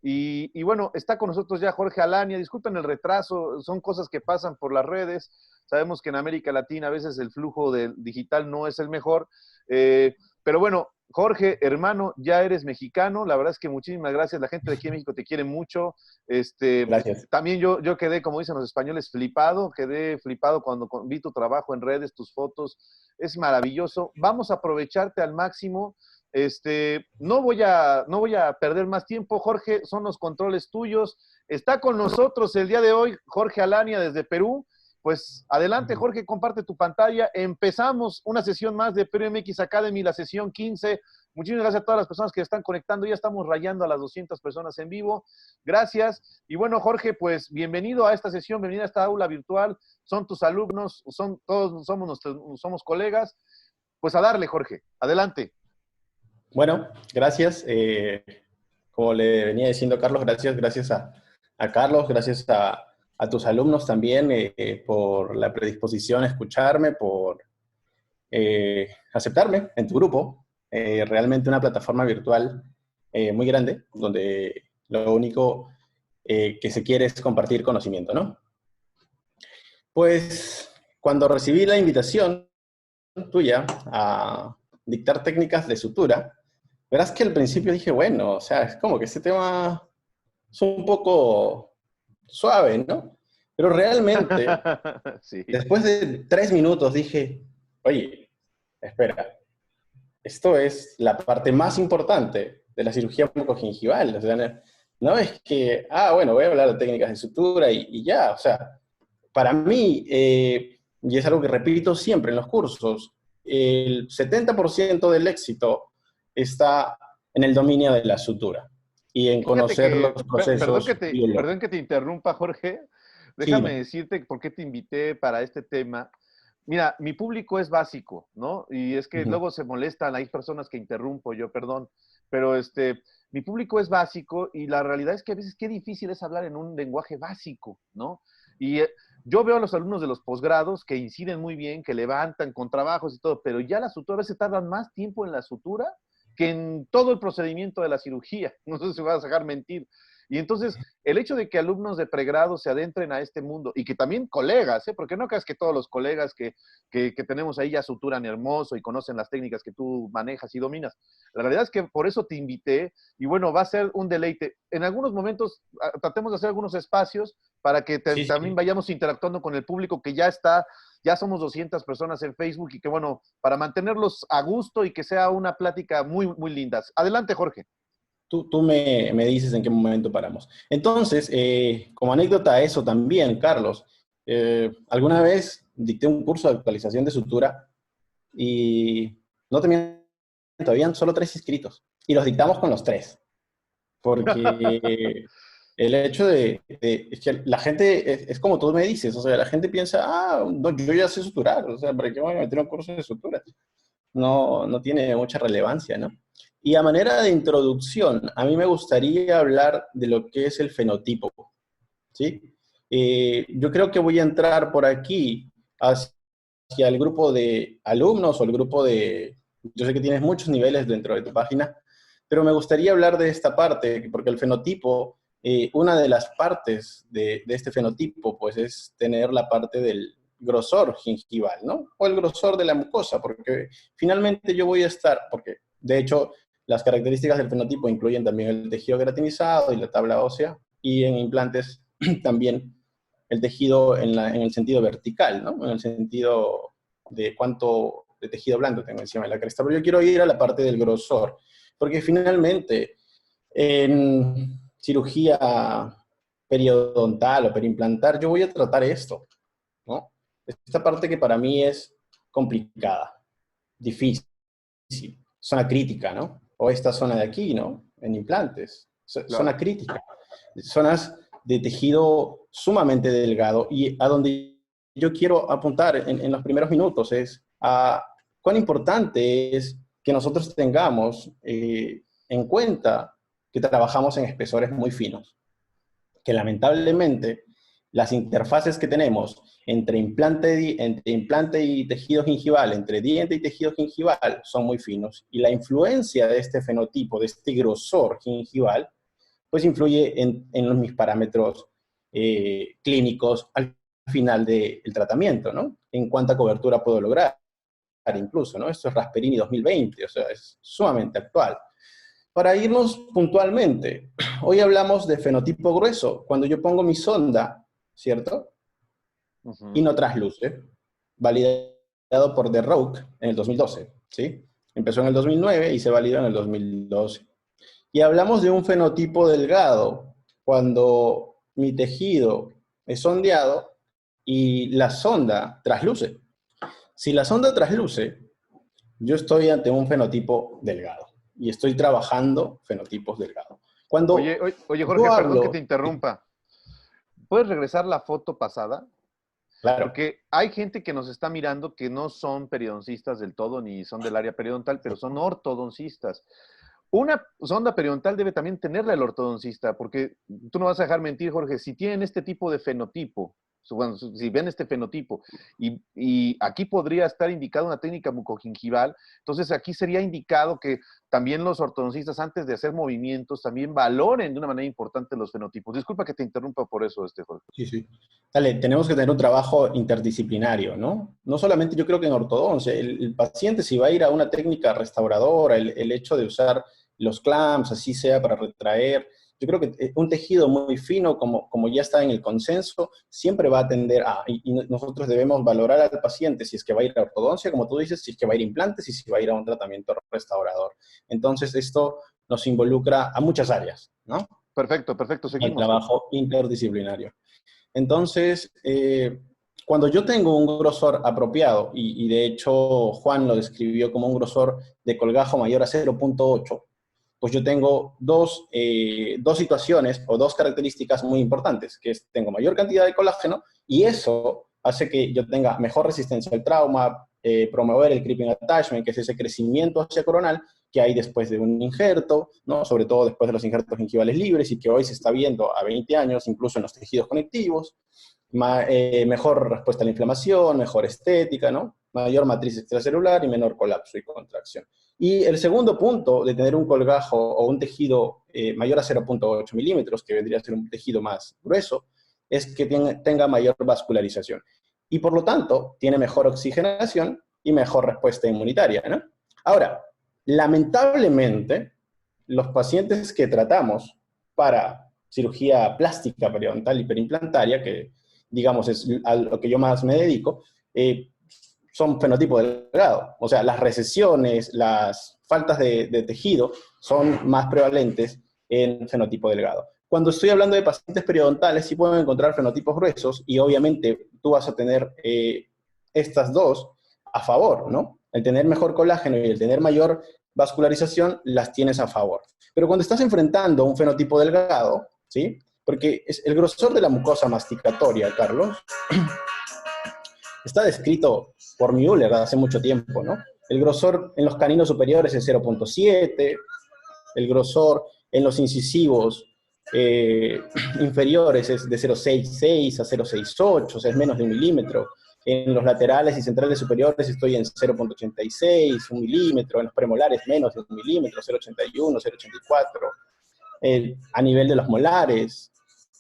Y bueno, está con nosotros ya Jorge Alania. Disculpen el retraso, son cosas que pasan por las redes. Sabemos que en América Latina a veces el flujo digital no es el mejor. Pero bueno, Jorge, hermano, ya eres mexicano. La verdad es que muchísimas gracias. La gente de aquí en México te quiere mucho. Gracias. También yo quedé, como dicen los españoles, flipado. Quedé flipado cuando vi tu trabajo en redes, tus fotos. Es maravilloso. Vamos a aprovecharte al máximo. No voy a perder más tiempo, Jorge, son los controles tuyos. Está con nosotros el día de hoy Jorge Alania desde Perú. Pues adelante, Jorge, comparte tu pantalla. Empezamos una sesión más de Perú MX Academy, la sesión 15. Muchísimas gracias a todas las personas que están conectando. Ya estamos rayando a las 200 personas en vivo. Gracias. Y bueno, Jorge, pues bienvenido a esta sesión, bienvenido a esta aula virtual. Son tus alumnos, todos somos colegas. Pues a darle, Jorge. Adelante. Bueno, gracias. Como le venía diciendo Carlos, gracias a Carlos, gracias a tus alumnos también por la predisposición a escucharme, por aceptarme en tu grupo. Realmente una plataforma virtual muy grande, donde lo único que se quiere es compartir conocimiento, ¿no? Pues cuando recibí la invitación tuya a dictar técnicas de sutura, verás que al principio dije, bueno, o sea, es como que este tema es un poco suave, ¿no? Pero realmente, Sí. después de 3 minutos dije, oye, espera, esto es la parte más importante de la cirugía bucogingival. O sea, no es que, bueno, voy a hablar de técnicas de sutura y ya, o sea, para mí, y es algo que repito siempre en los cursos, el 70% del éxito está en el dominio de la sutura y en Fíjate conocer que, los procesos perdón biológicos. que te interrumpa, Jorge. Sí, Déjame dime. decirte por qué te invité para este tema. Mira, mi público es básico, ¿no? Y es que Ujú. luego se molestan, hay personas que interrumpo, yo perdón, pero mi público es básico y la realidad es que a veces qué difícil es hablar en un lenguaje básico, ¿no? Y yo veo a los alumnos de los posgrados que inciden muy bien, que levantan con trabajos y todo, pero ya la sutura a veces tardan más tiempo en la sutura que en todo el procedimiento de la cirugía. No sé si me vas a dejar mentir. Y entonces, el hecho de que alumnos de pregrado se adentren a este mundo y que también colegas, porque no creas que todos los colegas que tenemos ahí ya suturan hermoso y conocen las técnicas que tú manejas y dominas. La realidad es que por eso te invité y bueno, va a ser un deleite. En algunos momentos tratemos de hacer algunos espacios para que Sí, también sí. vayamos interactuando con el público que ya está, ya somos 200 personas en Facebook y que bueno, para mantenerlos a gusto y que sea una plática muy, muy linda. Adelante, Jorge. Tú me dices en qué momento paramos. Entonces, como anécdota a eso también, Carlos, alguna vez dicté un curso de actualización de sutura y no te miento, habían solo 3 inscritos y los dictamos con los 3. Porque el hecho es que la gente, es como tú me dices, o sea, la gente piensa, no, yo ya sé suturar, o sea, ¿para qué voy a meter un curso de sutura? No tiene mucha relevancia, ¿no? Y a manera de introducción, a mí me gustaría hablar de lo que es el fenotipo, ¿sí? Yo creo que voy a entrar por aquí hacia el grupo de alumnos o el grupo de... Yo sé que tienes muchos niveles dentro de tu página, pero me gustaría hablar de esta parte, porque el fenotipo, una de las partes de este fenotipo, pues es tener la parte del grosor gingival, ¿no? O el grosor de la mucosa, porque finalmente yo voy a estar, porque de hecho las características del fenotipo incluyen también el tejido queratinizado y la tabla ósea, y en implantes también el tejido en el sentido vertical, ¿no? En el sentido de cuánto de tejido blando tengo encima de la cresta. Pero yo quiero ir a la parte del grosor, porque finalmente en cirugía periodontal o periimplantar yo voy a tratar esto, ¿no? Esta parte que para mí es complicada, difícil, zona crítica, ¿no? O esta zona de aquí, ¿no? En implantes, Claro. zona crítica, zonas de tejido sumamente delgado y a donde yo quiero apuntar en los primeros minutos es a cuán importante es que nosotros tengamos en cuenta que trabajamos en espesores muy finos, que lamentablemente las interfaces que tenemos entre implante y tejido gingival, entre diente y tejido gingival, son muy finos. Y la influencia de este fenotipo, de este grosor gingival, pues influye en mis parámetros clínicos al final del tratamiento, ¿no? En cuánta cobertura puedo lograr, incluso, ¿no? Esto es Rasperini 2020, o sea, es sumamente actual. Para irnos puntualmente, hoy hablamos de fenotipo grueso. Cuando yo pongo mi sonda, ¿cierto? Y no trasluce, validado por De Rook en el 2012, ¿sí? Empezó en el 2009 y se validó en el 2012. Y hablamos de un fenotipo delgado, cuando mi tejido es sondeado y la sonda trasluce. Si la sonda trasluce, yo estoy ante un fenotipo delgado y estoy trabajando fenotipos delgados. Cuando Oye, Jorge, yo perdón que hablo, te interrumpa. ¿Puedes regresar la foto pasada? claro, Porque hay gente que nos está mirando que no son periodoncistas del todo ni son del área periodontal, pero son ortodoncistas. Una sonda periodontal debe también tenerla el ortodoncista, porque tú no vas a dejar mentir, Jorge, si tienen este tipo de fenotipo, bueno, si ven este fenotipo, y aquí podría estar indicada una técnica mucogingival, entonces aquí sería indicado que también los ortodoncistas, antes de hacer movimientos, también valoren de una manera importante los fenotipos. Disculpa que te interrumpa por eso, Jorge. sí, sí. Dale, tenemos que tener un trabajo interdisciplinario, ¿no? No solamente yo creo que en ortodoncia, el paciente si va a ir a una técnica restauradora, el hecho de usar los clamps, así sea para retraer, yo creo que un tejido muy fino, como ya está en el consenso, siempre va a tender a, y nosotros debemos valorar al paciente si es que va a ir a ortodoncia, como tú dices, si es que va a ir a implantes y si va a ir a un tratamiento restaurador. Entonces esto nos involucra a muchas áreas, ¿no? Perfecto, perfecto, El seguimos, Jorge. trabajo interdisciplinario. Entonces, cuando yo tengo un grosor apropiado, y de hecho Juan lo describió como un grosor de colgajo mayor a 0.8, pues yo tengo dos situaciones o dos características muy importantes, que es tengo mayor cantidad de colágeno y eso hace que yo tenga mejor resistencia al trauma, promover el creeping attachment, que es ese crecimiento hacia coronal que hay después de un injerto, ¿no? Sobre todo después de los injertos gingivales libres y que hoy se está viendo a 20 años, incluso en los tejidos conectivos, mejor respuesta a la inflamación, mejor estética, ¿no? Mayor matriz extracelular y menor colapso y contracción. Y el segundo punto de tener un colgajo o un tejido mayor a 0.8 milímetros, que vendría a ser un tejido más grueso, es que tenga mayor vascularización. Y por lo tanto, tiene mejor oxigenación y mejor respuesta inmunitaria, ¿no? Ahora, lamentablemente, los pacientes que tratamos para cirugía plástica periodontal hiperimplantaria, que digamos es a lo que yo más me dedico, son fenotipo delgado. O sea, las recesiones, las faltas de tejido son más prevalentes en fenotipo delgado. Cuando estoy hablando de pacientes periodontales, sí pueden encontrar fenotipos gruesos y obviamente tú vas a tener estas dos a favor, ¿no? El tener mejor colágeno y el tener mayor vascularización las tienes a favor. Pero cuando estás enfrentando un fenotipo delgado, ¿sí? Porque es el grosor de la mucosa masticatoria, Carlos, está descrito por Müller hace mucho tiempo, ¿no? El grosor en los caninos superiores es 0.7, el grosor en los incisivos inferiores es de 0.66 a 0.68, o sea, es menos de 1 milímetro. En los laterales y centrales superiores estoy en 0.86, 1 milímetro. En los premolares menos de 1 milímetro, 0.81, 0.84. A nivel de los molares,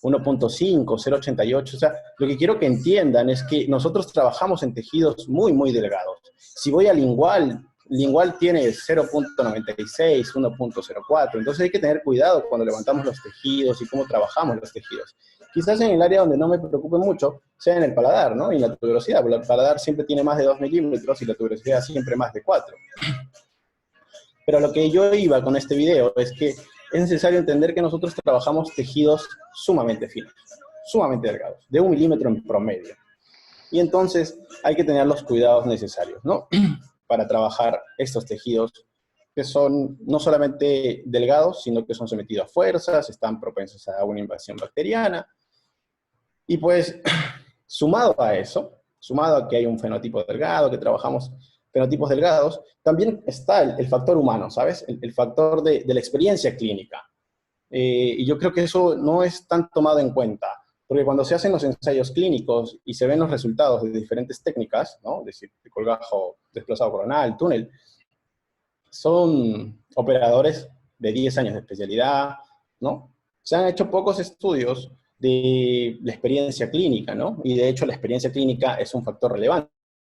1.5, 0.88. O sea, lo que quiero que entiendan es que nosotros trabajamos en tejidos muy, muy delgados. Si voy a lingual tiene 0.96, 1.04. Entonces hay que tener cuidado cuando levantamos los tejidos y cómo trabajamos los tejidos. Quizás en el área donde no me preocupe mucho sea en el paladar, ¿no? Y en la tuberosidad, porque el paladar siempre tiene más de 2 milímetros y la tuberosidad siempre más de 4. Pero lo que yo iba con este video es que es necesario entender que nosotros trabajamos tejidos sumamente finos, sumamente delgados, de 1 milímetro en promedio. Y entonces hay que tener los cuidados necesarios, ¿no? Para trabajar estos tejidos que son no solamente delgados, sino que son sometidos a fuerzas, están propensos a una invasión bacteriana. Y pues, sumado a eso, sumado a que hay un fenotipo delgado, que trabajamos fenotipos delgados, también está el factor humano, ¿sabes? El factor de la experiencia clínica. Y yo creo que eso no es tan tomado en cuenta, porque cuando se hacen los ensayos clínicos y se ven los resultados de diferentes técnicas, ¿no? Es decir, de colgajo desplazado coronal, túnel, son operadores de 10 años de especialidad, ¿no? se han hecho pocos estudios de la experiencia clínica, ¿no? Y de hecho la experiencia clínica es un factor relevante.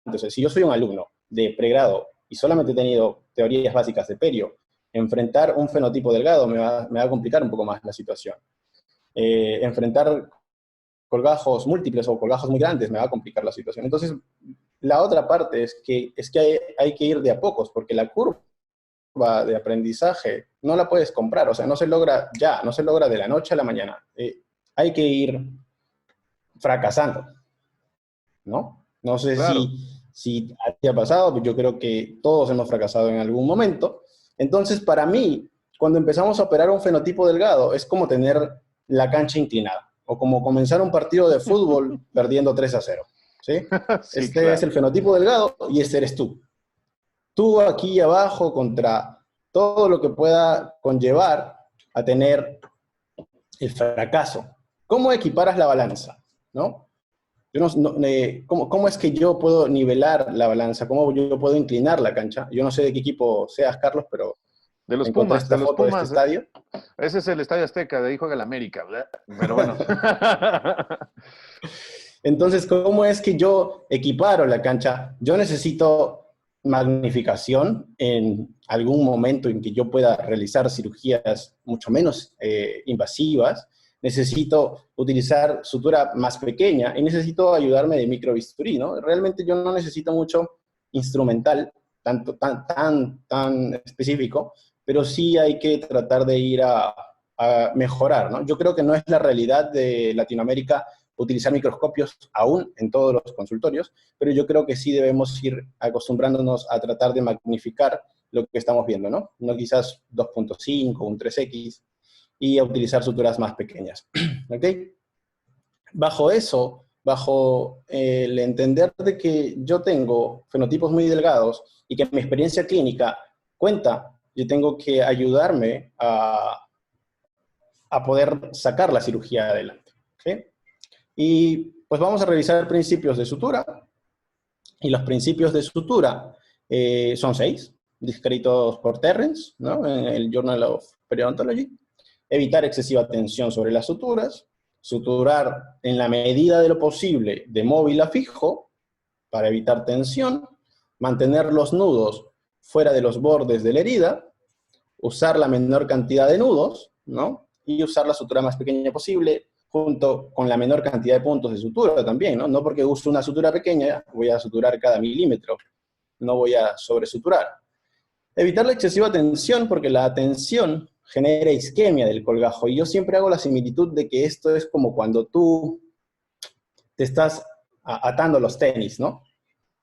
Entonces, si yo soy un alumno de pregrado y solamente he tenido teorías básicas de perio, enfrentar un fenotipo delgado me va a complicar un poco más la situación. Enfrentar colgajos múltiples o colgajos muy grandes me va a complicar la situación. Entonces, la otra parte es que hay que ir de a pocos, porque la curva de aprendizaje no la puedes comprar, o sea, no se logra ya, no se logra de la noche a la mañana. Hay que ir fracasando, ¿no? No sé Claro. si te ha pasado, yo creo que todos hemos fracasado en algún momento. Entonces, para mí, cuando empezamos a operar un fenotipo delgado, es como tener la cancha inclinada, o como comenzar un partido de fútbol perdiendo 3-0, ¿sí? Sí, Este es claro. el fenotipo delgado y este eres tú. Tú aquí abajo contra todo lo que pueda conllevar a tener el fracaso. ¿Cómo equiparas la balanza? ¿No? Yo ¿cómo es que yo puedo nivelar la balanza? ¿Cómo yo puedo inclinar la cancha? Yo no sé de qué equipo seas, Carlos, pero De los encontré Pumas, de esta los foto de este Pumas. estadio. Ese es el Estadio Azteca, de ahí juega el América, ¿verdad? Pero bueno. Entonces, ¿cómo es que yo equiparo la cancha? Yo necesito magnificación en algún momento en que yo pueda realizar cirugías mucho menos invasivas. Necesito utilizar sutura más pequeña y necesito ayudarme de microbisturí, ¿no? Realmente yo no necesito mucho instrumental, tan específico, pero sí hay que tratar de ir a mejorar, ¿no? Yo creo que no es la realidad de Latinoamérica utilizar microscopios aún en todos los consultorios, pero yo creo que sí debemos ir acostumbrándonos a tratar de magnificar lo que estamos viendo, ¿no? No quizás 2.5, un 3X, y a utilizar suturas más pequeñas, ¿ok? Bajo eso, bajo el entender de que yo tengo fenotipos muy delgados y que mi experiencia clínica cuenta, yo tengo que ayudarme a poder sacar la cirugía adelante, ¿ok? Y pues vamos a revisar principios de sutura. Y los principios de sutura son 6, descritos por Terrence, ¿no? En el Journal of Periodontology. Evitar excesiva tensión sobre las suturas, suturar en la medida de lo posible de móvil a fijo para evitar tensión, mantener los nudos fuera de los bordes de la herida, usar la menor cantidad de nudos, ¿no? Y usar la sutura más pequeña posible, junto con la menor cantidad de puntos de sutura también, ¿no? No porque uso una sutura pequeña, voy a suturar cada milímetro, no voy a sobresuturar. Evitar la excesiva tensión, porque la tensión genera isquemia del colgajo, y yo siempre hago la similitud de que esto es como cuando tú te estás atando los tenis, ¿no?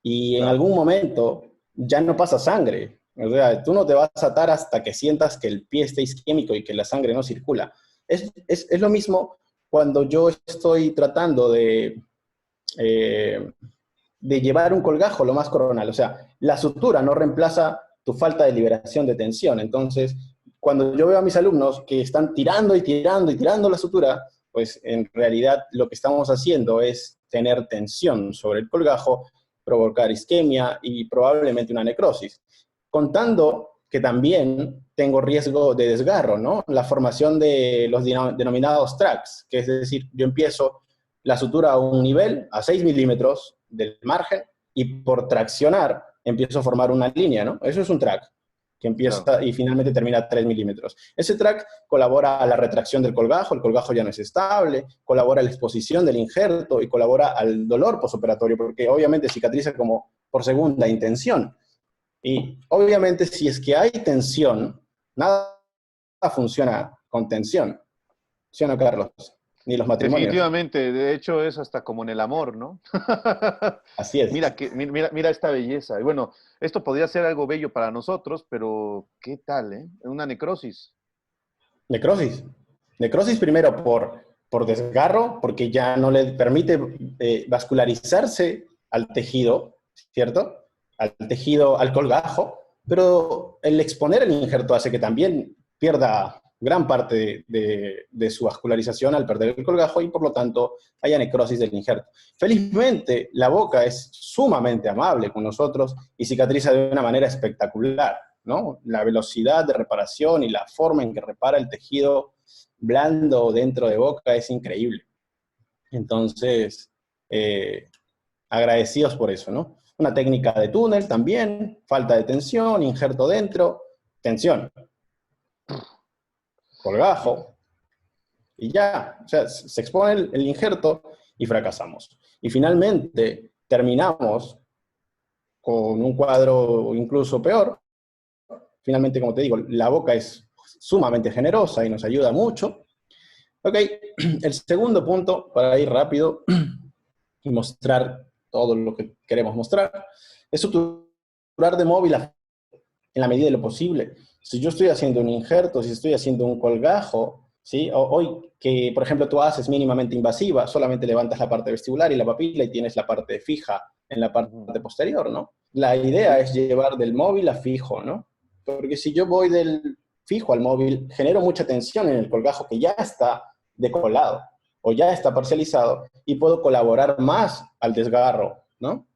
Y en Claro. algún momento ya no pasa sangre. O sea, tú no te vas a atar hasta que sientas que el pie está isquémico y que la sangre no circula. Es lo mismo cuando yo estoy tratando de llevar un colgajo lo más coronal. O sea, la sutura no reemplaza tu falta de liberación de tensión. Entonces, cuando yo veo a mis alumnos que están tirando y tirando y tirando la sutura, pues en realidad lo que estamos haciendo es tener tensión sobre el colgajo, provocar isquemia y probablemente una necrosis. Contando que también tengo riesgo de desgarro, ¿no? La formación de los denominados tracks, que es decir, yo empiezo la sutura a un nivel, a 6 milímetros del margen, y por traccionar empiezo a formar una línea, ¿no? Eso es un track, que Claro. empieza y finalmente termina a 3 milímetros. Ese track colabora a la retracción del colgajo, el colgajo ya no es estable, colabora a la exposición del injerto y colabora al dolor posoperatorio, porque obviamente cicatriza como por segunda intención. Y obviamente si es que hay tensión, nada funciona con tensión. ¿Sí o no, Carlos? Ni los matrimonios. Definitivamente, de hecho es hasta como en el amor, ¿no? Así es. Mira esta belleza. Y bueno, esto podría ser algo bello para nosotros, pero ¿qué tal, eh? Una necrosis. Necrosis. Necrosis primero por desgarro, porque ya no le permite vascularizarse al tejido, ¿cierto? Al tejido, al colgajo, pero el exponer el injerto hace que también pierda gran parte de su vascularización al perder el colgajo y por lo tanto haya necrosis del injerto. Felizmente, la boca es sumamente amable con nosotros y cicatriza de una manera espectacular, ¿no? La velocidad de reparación y la forma en que repara el tejido blando dentro de boca es increíble. Entonces, agradecidos por eso, ¿no? Una técnica de túnel también, falta de tensión, injerto dentro, tensión, colgajo, y ya, o sea, se expone el injerto y fracasamos. Y finalmente terminamos con un cuadro incluso peor. Finalmente, como te digo, la boca es sumamente generosa y nos ayuda mucho. Ok, el segundo punto, para ir rápido y mostrar todo lo que queremos mostrar, es suturar de móvil en la medida de lo posible. Si yo estoy haciendo un injerto, si estoy haciendo un colgajo, ¿sí? Hoy que, por ejemplo, tú haces mínimamente invasiva, solamente levantas la parte vestibular y la papila y tienes la parte fija en la parte posterior, ¿no? La idea es llevar del móvil a fijo, ¿no? Porque si yo voy del fijo al móvil, genero mucha tensión en el colgajo que ya está decolado o ya está parcializado y puedo colaborar más al desgarro, ¿no?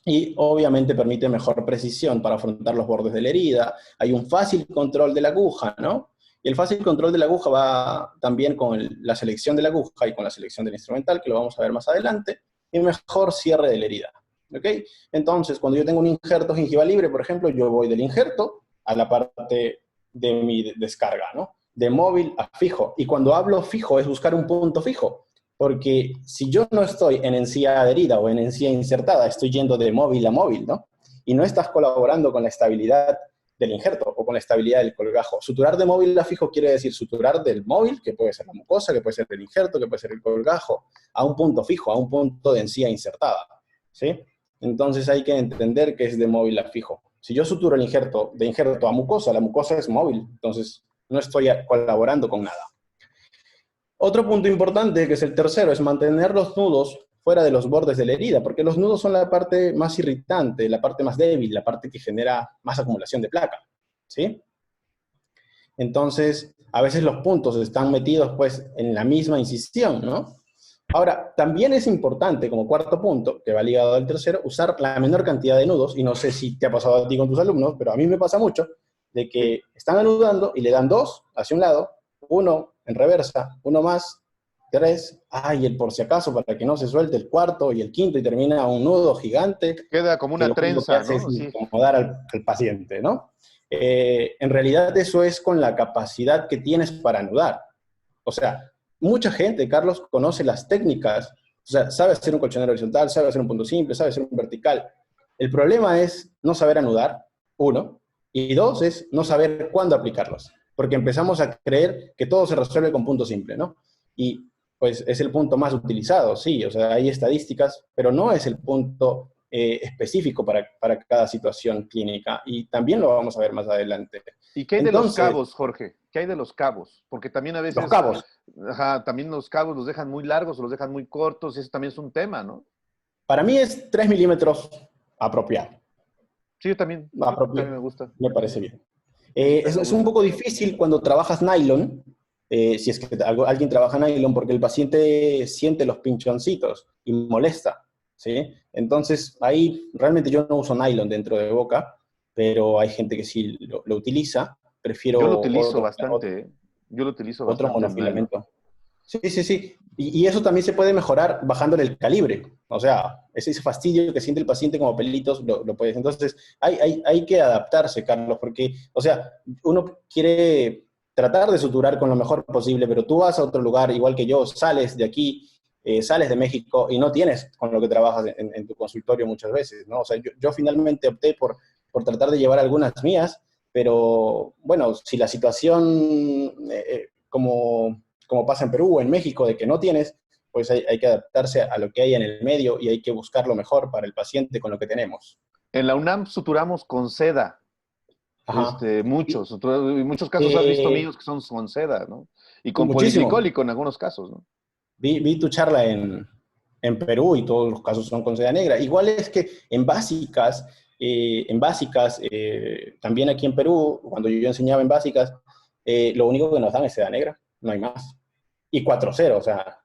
Y obviamente permite mejor precisión para afrontar los bordes de la herida. Hay un fácil control de la aguja, ¿no? Y el fácil control de la aguja va también con la selección de la aguja y con la selección del instrumental, que lo vamos a ver más adelante, y mejor cierre de la herida, ¿ok? Entonces, cuando yo tengo un injerto gengival libre, por ejemplo, yo voy del injerto a la parte de mi descarga, ¿no? De móvil a fijo. Y cuando hablo fijo es buscar un punto fijo. Porque si yo no estoy en encía adherida o en encía insertada, estoy yendo de móvil a móvil, ¿no? Y no estás colaborando con la estabilidad del injerto o con la estabilidad del colgajo. Suturar de móvil a fijo quiere decir suturar del móvil, que puede ser la mucosa, que puede ser el injerto, que puede ser el colgajo, a un punto fijo, a un punto de encía insertada, ¿sí? Entonces hay que entender que es de móvil a fijo. Si yo suturo el injerto de injerto a mucosa, la mucosa es móvil, entonces no estoy colaborando con nada. Otro punto importante, que es el tercero, es mantener los nudos fuera de los bordes de la herida, porque los nudos son la parte más irritante, la parte más débil, la parte que genera más acumulación de placa, ¿sí? Entonces, a veces los puntos están metidos, pues, en la misma incisión, ¿no? Ahora, también es importante, como cuarto punto, que va ligado al tercero, usar la menor cantidad de nudos, y no sé si te ha pasado a ti con tus alumnos, pero a mí me pasa mucho, de que están anudando y le dan dos hacia un lado, uno en reversa, uno más, tres, y el por si acaso, para que no se suelte el cuarto y el quinto, y termina un nudo gigante, Queda como que una lo único que trenza, hace es ¿no? Sí. incomodar al paciente, ¿no? En realidad eso es con la capacidad que tienes para anudar. O sea, mucha gente, Carlos, conoce las técnicas, o sea, sabe hacer un colchonero horizontal, sabe hacer un punto simple, sabe hacer un vertical. El problema es no saber anudar, uno, y dos es no saber cuándo aplicarlos, porque empezamos a creer que todo se resuelve con punto simple, ¿no? Y pues es el punto más utilizado, sí, o sea, hay estadísticas, pero no es el punto específico para cada situación clínica, y también lo vamos a ver más adelante. ¿Y qué hay de los Entonces, cabos, Jorge? ¿Qué hay de los cabos? Porque también a los veces, cabos. ajá, también los cabos los dejan muy largos o los dejan muy cortos, y eso también es un tema, ¿no? Para mí es 3 milímetros apropiado. Sí, yo también me gusta. Me parece bien. Sí, también me Es un gusta. poco difícil cuando trabajas nylon, si es que alguien trabaja nylon, porque el paciente siente los pinchoncitos y molesta, ¿sí? Entonces, ahí realmente yo no uso nylon dentro de boca, pero hay gente que sí lo utiliza. Yo lo Prefiero utilizo bastante, ¿eh? Yo lo utilizo otro bastante el nylon. monofilamento. Sí, sí, sí. Y eso también se puede mejorar bajándole el calibre. O sea, ese fastidio que siente el paciente como pelitos, lo puedes. Entonces, hay que adaptarse, Carlos, porque, o sea, uno quiere tratar de suturar con lo mejor posible, pero tú vas a otro lugar, igual que yo, sales de aquí, sales de México y no tienes con lo que trabajas en tu consultorio muchas veces, ¿no? O sea, yo finalmente opté por tratar de llevar algunas mías, pero bueno, si la situación como pasa en Perú o en México, de que no tienes, pues hay que adaptarse a lo que hay en el medio y hay que buscar lo mejor para el paciente con lo que tenemos. En la UNAM suturamos con seda, Ajá. en muchos casos has visto Eh, míos que son con seda, ¿no? Y con muchísimo. poliglicólico en algunos casos, ¿no? Vi tu charla en Perú y todos los casos son con seda negra. Igual es que también aquí en Perú, cuando yo enseñaba en básicas, lo único que nos dan es seda negra, no hay más. Y 4-0, o sea,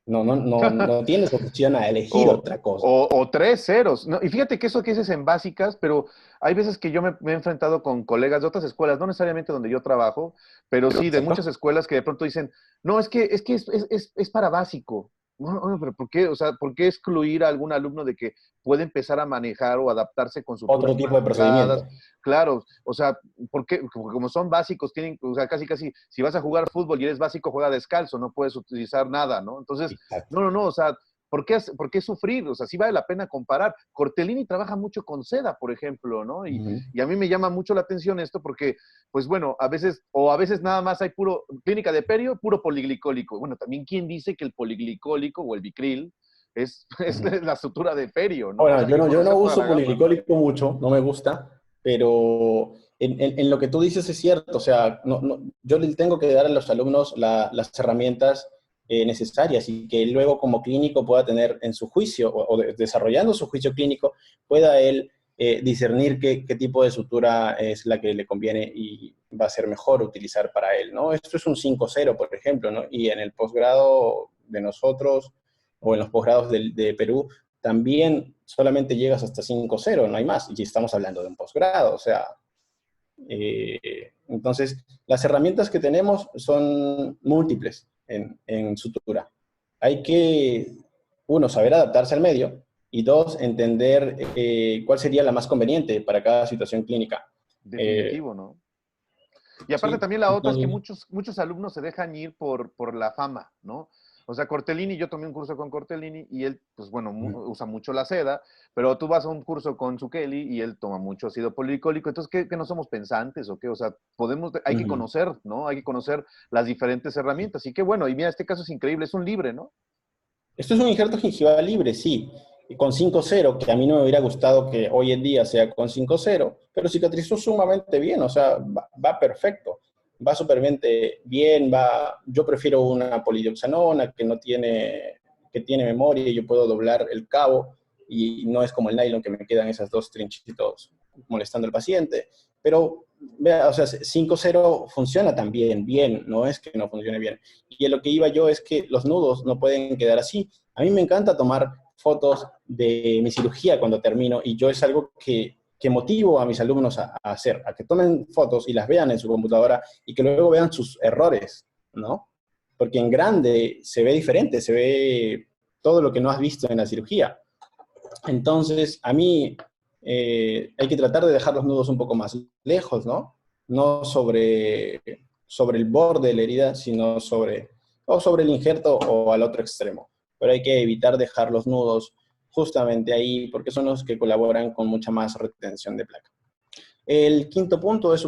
No tienes opción a elegir O, otra cosa. o 3 ceros. No, y fíjate que eso que dices en básicas, pero hay veces que yo me he enfrentado con colegas de otras escuelas, no necesariamente donde yo trabajo, pero sí de muchas Exacto. escuelas que de pronto dicen, no, es para básico. Bueno, bueno, pero ¿por qué? O sea, ¿por qué excluir a algún alumno de que puede empezar a manejar o adaptarse con suturas Otro más tipo de delgadas? procedimiento. Claro, o sea, ¿por qué? Como son básicos, tienen, o sea, casi, si vas a jugar fútbol y eres básico, juega descalzo, no puedes utilizar nada, ¿no? Entonces, Exacto. no, o sea, por qué sufrir? O sea, sí vale la pena comparar. Cortellini trabaja mucho con seda, por ejemplo, ¿no? Ujú. Y a mí me llama mucho la atención esto porque, pues bueno, a veces nada más hay puro, clínica de perio, puro poliglicólico. Bueno, también quién dice que el poliglicólico o el Vicril es Ujú. la sutura de perio, ¿no? O Bueno, sea, hay que yo no conocer toda uso la gama. poliglicólico mucho, no me gusta, pero en lo que tú dices es cierto, o sea, yo le tengo que dar a los alumnos las herramientas necesarias y que luego como clínico pueda tener en su juicio desarrollando su juicio clínico, pueda él discernir qué tipo de sutura es la que le conviene y va a ser mejor utilizar para él, ¿no? Esto es un 5-0, por ejemplo, ¿no? Y en el posgrado de nosotros o en los posgrados de Perú, también solamente llegas hasta 5.0, no hay más, y estamos hablando de un posgrado, o sea, entonces las herramientas que tenemos son múltiples en sutura. Hay que, uno, saber adaptarse al medio, y dos, entender cuál sería la más conveniente para cada situación clínica. Eh, Definitivo, ¿no? Y aparte sí, también la otra es que entonces, muchos alumnos se dejan ir por la fama, ¿no? O sea, Cortellini, yo tomé un curso con Cortellini y él, pues bueno, usa mucho la seda, pero tú vas a un curso con Zucchelli y él toma mucho ácido policólico. Entonces, ¿qué no somos pensantes o qué? O sea, hay que uh-huh. conocer, ¿no? Hay que conocer las diferentes herramientas. Y qué bueno, y mira, este caso es increíble, es un libre, ¿no? Esto es un injerto gingival libre, sí, y con 5.0, que a mí no me hubiera gustado que hoy en día sea con 5.0, pero cicatrizó sumamente bien, o sea, va perfecto, va súper bien, yo prefiero una polidioxanona que tiene memoria y yo puedo doblar el cabo y no es como el nylon que me quedan esas dos trinchitos molestando al paciente, pero vea, o sea, 5.0 funciona también bien, no es que no funcione bien. Y a lo que iba yo es que los nudos no pueden quedar así. A mí me encanta tomar fotos de mi cirugía cuando termino y yo es algo que motivo a mis alumnos a hacer, a que tomen fotos y las vean en su computadora y que luego vean sus errores, ¿no? Porque en grande se ve diferente, se ve todo lo que no has visto en la cirugía. Entonces, a mí hay que tratar de dejar los nudos un poco más lejos, ¿no? No sobre el borde de la herida, sino sobre el injerto o al otro extremo. Pero hay que evitar dejar los nudos justamente ahí porque son los que colaboran con mucha más retención de placa. El quinto punto es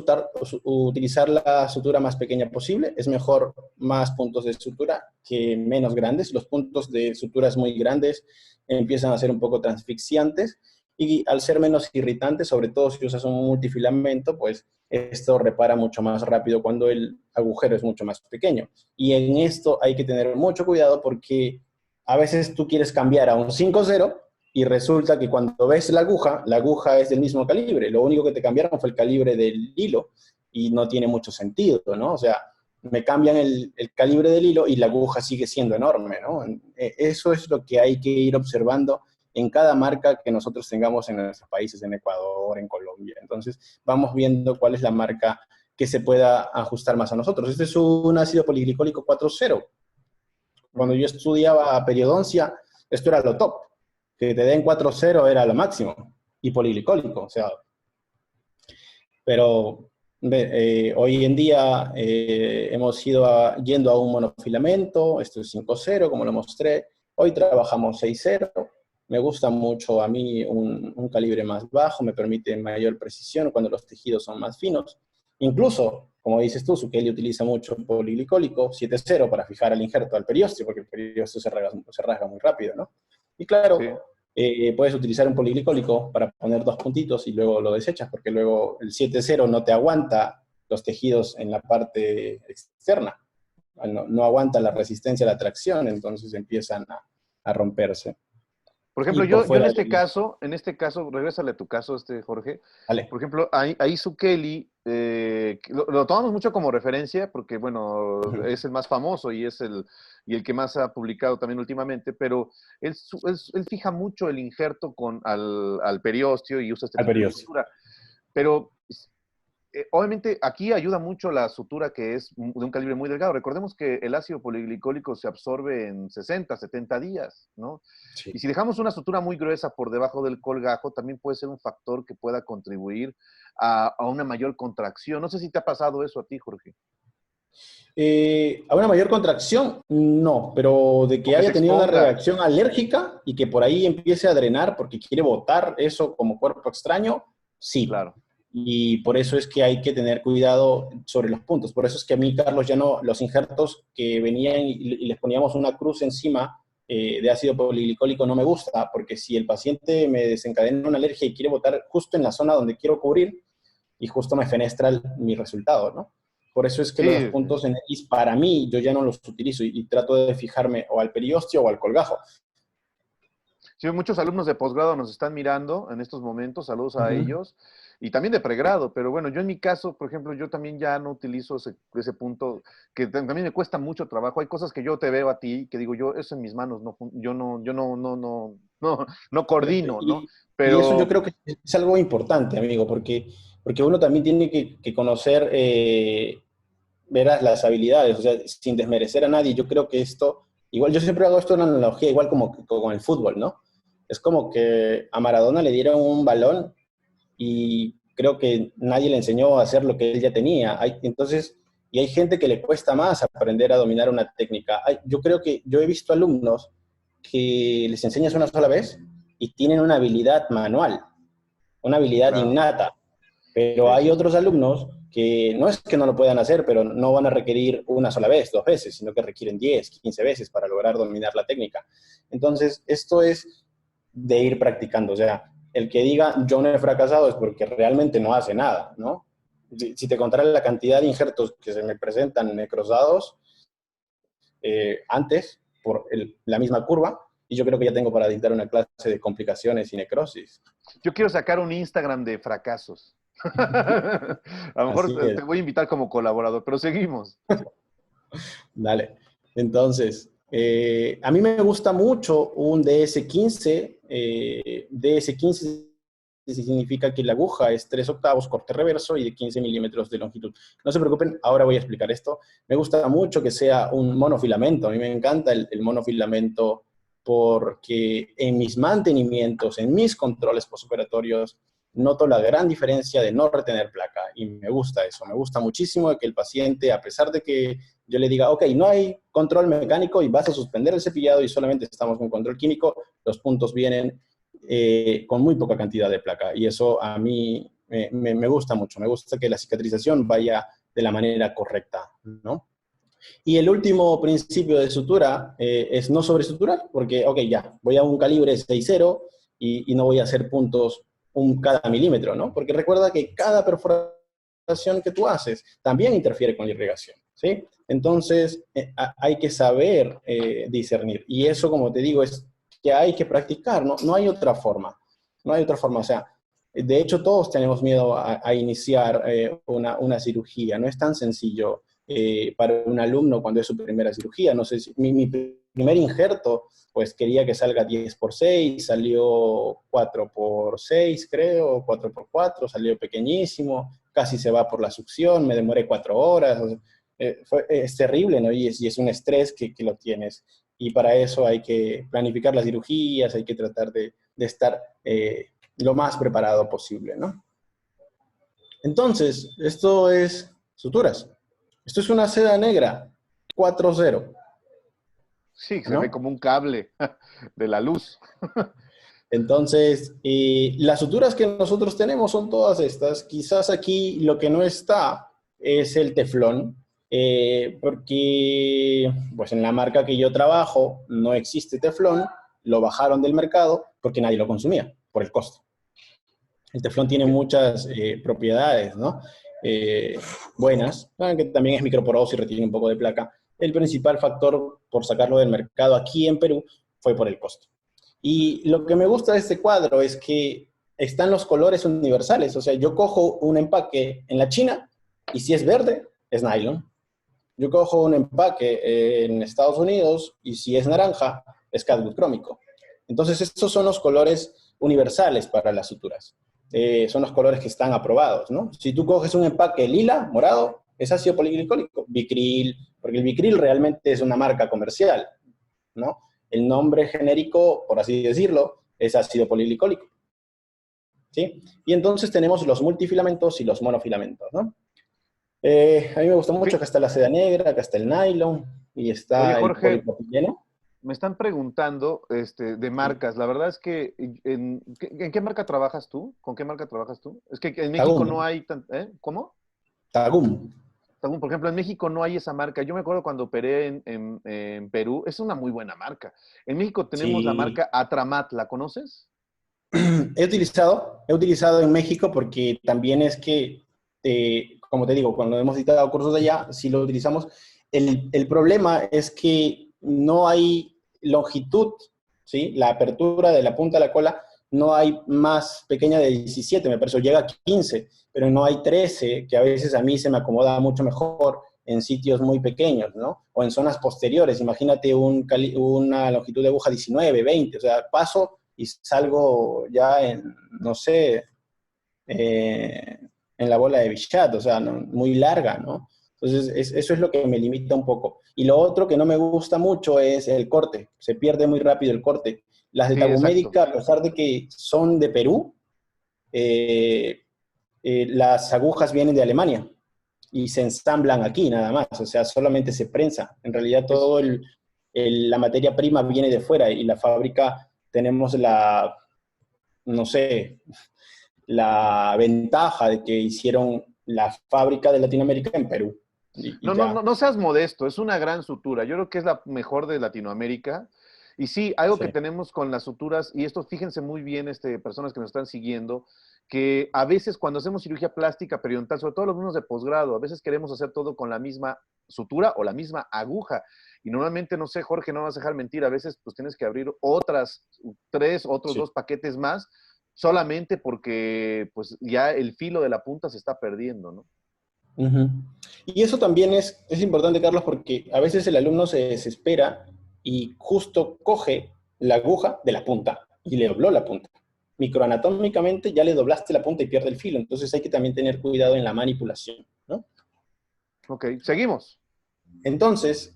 utilizar la sutura más pequeña posible. Es mejor más puntos de sutura que menos grandes. Los puntos de suturas muy grandes empiezan a ser un poco transfixiantes y al ser menos irritantes, sobre todo si usas un multifilamento, pues esto repara mucho más rápido cuando el agujero es mucho más pequeño. Y en esto hay que tener mucho cuidado porque a veces tú quieres cambiar a un 5.0 y resulta que cuando ves la aguja es del mismo calibre, lo único que te cambiaron fue el calibre del hilo y no tiene mucho sentido, ¿no? O sea, me cambian el calibre del hilo y la aguja sigue siendo enorme, ¿no? Eso es lo que hay que ir observando en cada marca que nosotros tengamos en nuestros países, en Ecuador, en Colombia. Entonces, vamos viendo cuál es la marca que se pueda ajustar más a nosotros. Este es un ácido poliglicólico 4.0. Cuando yo estudiaba periodoncia, esto era lo top. Que te den 4.0 era lo máximo. Y poliglicólico, o sea, pero hoy en día hemos ido yendo a un monofilamento, esto es 5.0, como lo mostré. Hoy trabajamos 6.0. Me gusta mucho a mí un calibre más bajo, me permite mayor precisión cuando los tejidos son más finos. Incluso, como dices tú, Zucchelli utiliza mucho poliglicólico 7.0 para fijar el injerto al periósteo, porque el periósteo se rasga muy rápido, ¿no? Y Sí. claro, puedes utilizar un poliglicólico para poner dos puntitos y luego lo desechas, porque luego el 7.0 no te aguanta los tejidos en la parte externa, no aguanta la resistencia a la tracción, entonces empiezan a romperse. Por ejemplo, y por yo fuera en este caso, regrésale a tu caso, Jorge. Vale. Por ejemplo, ahí su Kelly, que lo tomamos mucho como referencia porque, bueno, Ujú. es el más famoso y el que más ha publicado también últimamente, pero él fija mucho el injerto al periósteo y usa este Al tipo de periódico. sutura. Pero obviamente aquí ayuda mucho la sutura que es de un calibre muy delgado. Recordemos que el ácido poliglicólico se absorbe en 60, 70 días, ¿no? Y Sí. si dejamos una sutura muy gruesa por debajo del colgajo, también puede ser un factor que pueda contribuir a una mayor contracción. No sé si te ha pasado eso a ti, Jorge. ¿A una mayor contracción? No, pero de O que que se haya tenido una exponga. reacción alérgica y que por ahí empiece a drenar porque quiere botar eso como cuerpo extraño, sí. Claro. Y por eso es que hay que tener cuidado sobre los puntos. Por eso es que a mí, Carlos, ya no, los injertos que venían y les poníamos una cruz encima de ácido poliglicólico no me gusta, porque si el paciente me desencadena una alergia y quiere botar justo en la zona donde quiero cubrir, y justo me fenestra mi resultado, ¿no? Por eso es que los Sí, puntos en X, para mí, yo ya no los utilizo y trato de fijarme o al periósteo o al colgajo. sí, muchos alumnos de posgrado nos están mirando en estos momentos, saludos Uh a -huh. ellos, y también de pregrado, pero bueno, yo en mi caso, por ejemplo, yo también ya no utilizo ese punto, que también me cuesta mucho trabajo. Hay cosas que yo te veo a ti, que digo yo, eso en mis manos, no, no coordino, ¿no? Y eso yo Pero creo que es algo importante, amigo, porque uno también tiene que conocer, verás, las habilidades, o sea, sin desmerecer a nadie. Yo creo que esto, igual yo siempre hago esto en analogía, igual como con el fútbol, ¿no? Es como que a Maradona le dieron un balón y creo que nadie le enseñó a hacer lo que él ya tenía. Entonces, y hay gente que le cuesta más aprender a dominar una técnica. Yo creo que yo he visto alumnos que les enseñas una sola vez y tienen una habilidad manual, una habilidad claro, innata, pero sí, hay sí, sí. otros alumnos que no es que no lo puedan hacer, pero no van a requerir una sola vez, dos veces, sino que requieren 10, 15 veces para lograr dominar la técnica. Entonces, esto es de ir practicando. O sea, el que diga yo no he fracasado es porque realmente no hace nada, ¿no? Si te contara la cantidad de injertos que se me presentan necrosados antes por la misma curva, y yo creo que ya tengo para dictar una clase de complicaciones y necrosis. Yo quiero sacar un Instagram de fracasos. A lo mejor Así es. te voy a invitar como colaborador, pero seguimos. Dale. Entonces, a mí me gusta mucho un DS15. DS15 significa que la aguja es 3/8 corte reverso y de 15 milímetros de longitud. No se preocupen, ahora voy a explicar esto. Me gusta mucho que sea un monofilamento. A mí me encanta el monofilamento porque en mis mantenimientos, en mis controles postoperatorios, noto la gran diferencia de no retener placa y me gusta eso. Me gusta muchísimo que el paciente, a pesar de que yo le diga, ok, no hay control mecánico y vas a suspender el cepillado y solamente estamos con control químico, los puntos vienen con muy poca cantidad de placa. Y eso a mí me gusta mucho. Me gusta que la cicatrización vaya de la manera correcta, ¿no? Y el último principio de sutura es no sobresuturar, porque, ok, ya, voy a un calibre 6.0 y no voy a hacer puntos cada milímetro, ¿no? Porque recuerda que cada perforación que tú haces también interfiere con la irrigación, ¿sí? Entonces, hay que saber discernir. Y eso, como te digo, es que hay que practicar, ¿no? No hay otra forma. No hay otra forma. O sea, de hecho, todos tenemos miedo a iniciar una cirugía. No es tan sencillo para un alumno cuando es su primera cirugía. No sé si mi primer injerto, pues quería que salga 10x6, salió 4x6, creo, 4x4, salió pequeñísimo, casi se va por la succión, me demoré 4 horas. Es terrible, ¿no? Y es un estrés que lo tienes. Y para eso hay que planificar las cirugías, hay que tratar de estar lo más preparado posible, ¿no? Entonces, esto es suturas. Esto es una seda negra 4.0, Sí, se ve ¿no? como un cable de la luz. Entonces, las suturas que nosotros tenemos son todas estas. Quizás aquí lo que no está es el teflón, porque pues en la marca que yo trabajo no existe teflón, lo bajaron del mercado porque nadie lo consumía por el costo. El teflón tiene muchas propiedades, ¿no? Eh, buenas, que también es microporoso y retiene un poco de placa. El principal factor por sacarlo del mercado aquí en Perú fue por el costo. Y lo que me gusta de este cuadro es que están los colores universales. O sea, yo cojo un empaque en la China y si es verde, es nylon. Yo cojo un empaque en Estados Unidos y si es naranja, es catgut crómico. Entonces, estos son los colores universales para las suturas. Son los colores que están aprobados, ¿no? Si tú coges un empaque lila, morado, es ácido poliglicólico, Vicryl, porque el Vicryl realmente es una marca comercial, ¿no? El nombre genérico, por así decirlo, es ácido poliglicólico, ¿sí? Y entonces tenemos los multifilamentos y los monofilamentos, ¿no? A mí me gusta mucho, Sí. acá está la seda negra, acá está el nylon y Oye, está el Jorge, polipropileno. me están preguntando de Sí. marcas. La verdad es que, ¿en qué marca trabajas tú? ¿Con qué marca trabajas tú? Es que en México no Tagum, hay ¿eh? ¿Cómo? Tagum. Por ejemplo, en México no hay esa marca. Yo me acuerdo cuando operé en Perú, es una muy buena marca. En México tenemos la Sí. marca Atramat, ¿la conoces? He utilizado en México porque también es que, como te digo, cuando hemos dictado cursos de allá, si lo utilizamos, el problema es que no hay longitud, ¿sí? La apertura de la punta de la cola no hay más pequeña de 17, me parece, o llega a 15, pero no hay 13, que a veces a mí se me acomoda mucho mejor en sitios muy pequeños, ¿no? O en zonas posteriores, imagínate una longitud de aguja 19, 20, o sea, paso y salgo ya en, no sé, en la bola de billar, o sea, ¿no? Muy larga, ¿no? Entonces, eso es lo que me limita un poco. Y lo otro que no me gusta mucho es el corte, se pierde muy rápido el corte. Las de Sí, exacto. Tagumédica, a pesar de que son de Perú, eh, las agujas vienen de Alemania y se ensamblan aquí nada más, o sea, solamente se prensa. En realidad Es, todo la materia prima viene de fuera y la fábrica tenemos no sé, la ventaja de que hicieron la fábrica de Latinoamérica en Perú. Y no, no, no, ya, no seas modesto, es una gran sutura. Yo creo que es la mejor de Latinoamérica. Y sí, algo que sí. tenemos con las suturas, y esto fíjense muy bien, personas que nos están siguiendo, que a veces cuando hacemos cirugía plástica periodontal, sobre todo los alumnos de posgrado, a veces queremos hacer todo con la misma sutura o la misma aguja. Y normalmente, no sé, Jorge, no vas a dejar mentir, a veces pues tienes que abrir otras otros Sí. dos paquetes más, solamente porque pues ya el filo de la punta se está perdiendo, ¿no? Ujú. Y eso también es importante, Carlos, porque a veces el alumno se desespera y justo coge la aguja de la punta y le dobló la punta. Microanatómicamente ya le doblaste la punta y pierde el filo, entonces hay que también tener cuidado en la manipulación, ¿no? Ok, seguimos. Entonces,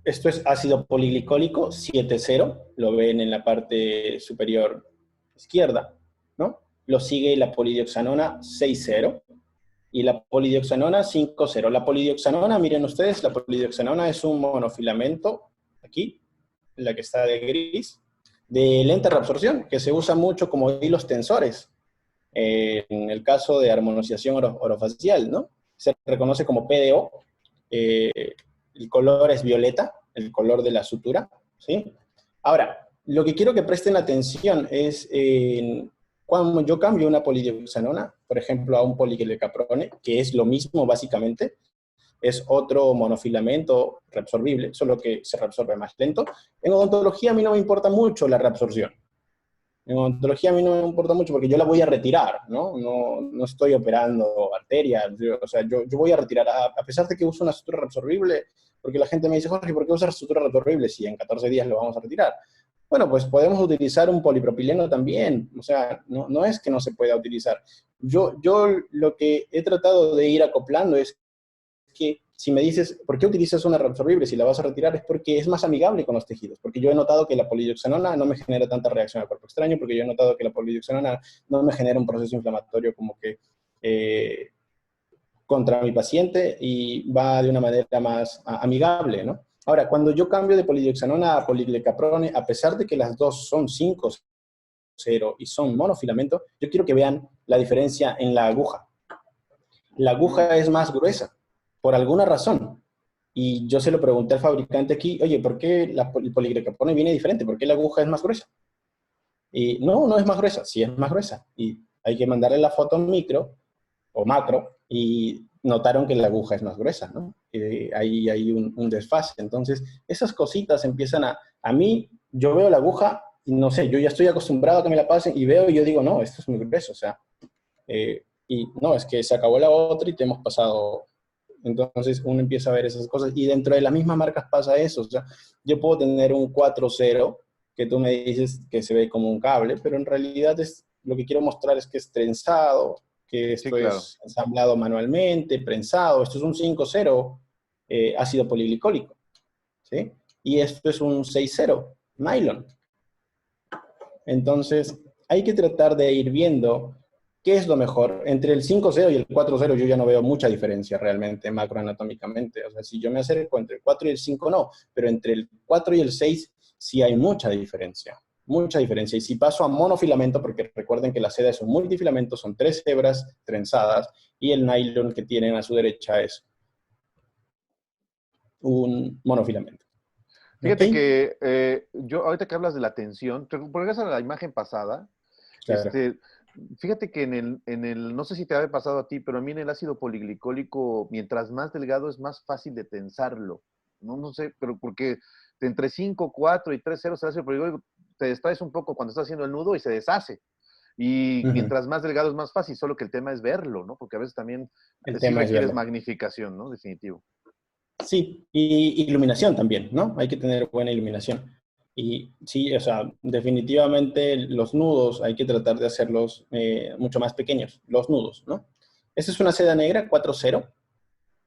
esto es ácido poliglicólico 7,0, lo ven en la parte superior izquierda, ¿no? Lo sigue la polidioxanona 6,0 y la polidioxanona 5,0. La polidioxanona, miren ustedes, la polidioxanona es un monofilamento, aquí, la que está de gris, de lenta reabsorción, que se usa mucho como hilos tensores, en el caso de armonosización orofacial, ¿no? Se reconoce como PDO, eh, el color es violeta, el color de la sutura, ¿sí? Ahora, lo que quiero que presten atención es cuando yo cambio una polidioxanona, por ejemplo, a un poliglicaprone, que es lo mismo básicamente, es otro monofilamento reabsorbible, solo que se reabsorbe más lento. En odontología a mí no me importa mucho la reabsorción. En odontología a mí no me importa mucho porque yo la voy a retirar, ¿no? No estoy operando arterias, o sea, yo voy a retirar, a pesar de que uso una sutura reabsorbible, porque la gente me dice, Jorge, ¿por qué usas sutura reabsorbible si en 14 días lo vamos a retirar? Bueno, pues podemos utilizar un polipropileno también, o sea, no es que no se pueda utilizar. Yo lo que he tratado de ir acoplando es que si me dices, ¿por qué utilizas una reabsorbible si la vas a retirar? Es porque es más amigable con los tejidos, porque yo he notado que la polidioxanona no me genera tanta reacción al cuerpo extraño, porque yo he notado que la polidioxanona no me genera un proceso inflamatorio como que contra mi paciente y va de una manera más amigable, ¿no? Ahora, cuando yo cambio de polidioxanona a poliglicaprone, a pesar de que las dos son 5,0 y son monofilamento, yo quiero que vean la diferencia en la aguja. La Mm, aguja es más gruesa, por alguna razón. Y yo se lo pregunté al fabricante aquí, oye, ¿por qué el poliglicaprone viene diferente? ¿Por qué la aguja es más gruesa? Y no es más gruesa, sí es más gruesa. Y hay que mandarle la foto micro o macro y notaron que la aguja es más gruesa, ¿no? Ahí hay un desfase. Entonces, esas cositas empiezan a mí, yo veo la aguja no sé, yo ya estoy acostumbrado a que me la pasen y veo y yo digo, no, esto es muy grueso, o sea, y no, es que se acabó la otra y te hemos pasado. Entonces uno empieza a ver esas cosas y dentro de las mismas marcas pasa eso, o sea, yo puedo tener un 4.0 que tú me dices que se ve como un cable, pero en realidad lo que quiero mostrar es que es trenzado, que Sí, esto claro. es ensamblado manualmente, prensado, esto es un 5.0 ácido poliglicólico, ¿sí? Y esto es un 6.0 nylon. Entonces, hay que tratar de ir viendo qué es lo mejor. Entre el 5.0 y el 4.0 yo ya no veo mucha diferencia realmente macroanatómicamente. O sea, si yo me acerco entre el 4 y el 5 no, pero entre el 4 y el 6 sí hay mucha diferencia. Mucha diferencia. Y si paso a monofilamento, porque recuerden que la seda es un multifilamento, son 3 hebras trenzadas, y el nylon que tienen a su derecha es un monofilamento. ¿Ok? Fíjate que yo, ahorita que hablas de la tensión, regresas a la imagen pasada, Claro. este, fíjate que no sé si te había pasado a ti, pero a mí en el ácido poliglicólico, mientras más delgado es más fácil de tensarlo. No, no sé, pero porque entre 5, 4 y 3 ceros el ácido poliglicólico te distraes un poco cuando estás haciendo el nudo y se deshace. Y Ujú. mientras más delgado es más fácil, solo que el tema es verlo, ¿no? Porque a veces también El sí tema es requieres verlo. magnificación, ¿no? Definitivo. Sí, y iluminación también, ¿no? Hay que tener buena iluminación. Y sí, o sea, definitivamente los nudos hay que tratar de hacerlos mucho más pequeños, los nudos, ¿no? Esta es una seda negra 4.0,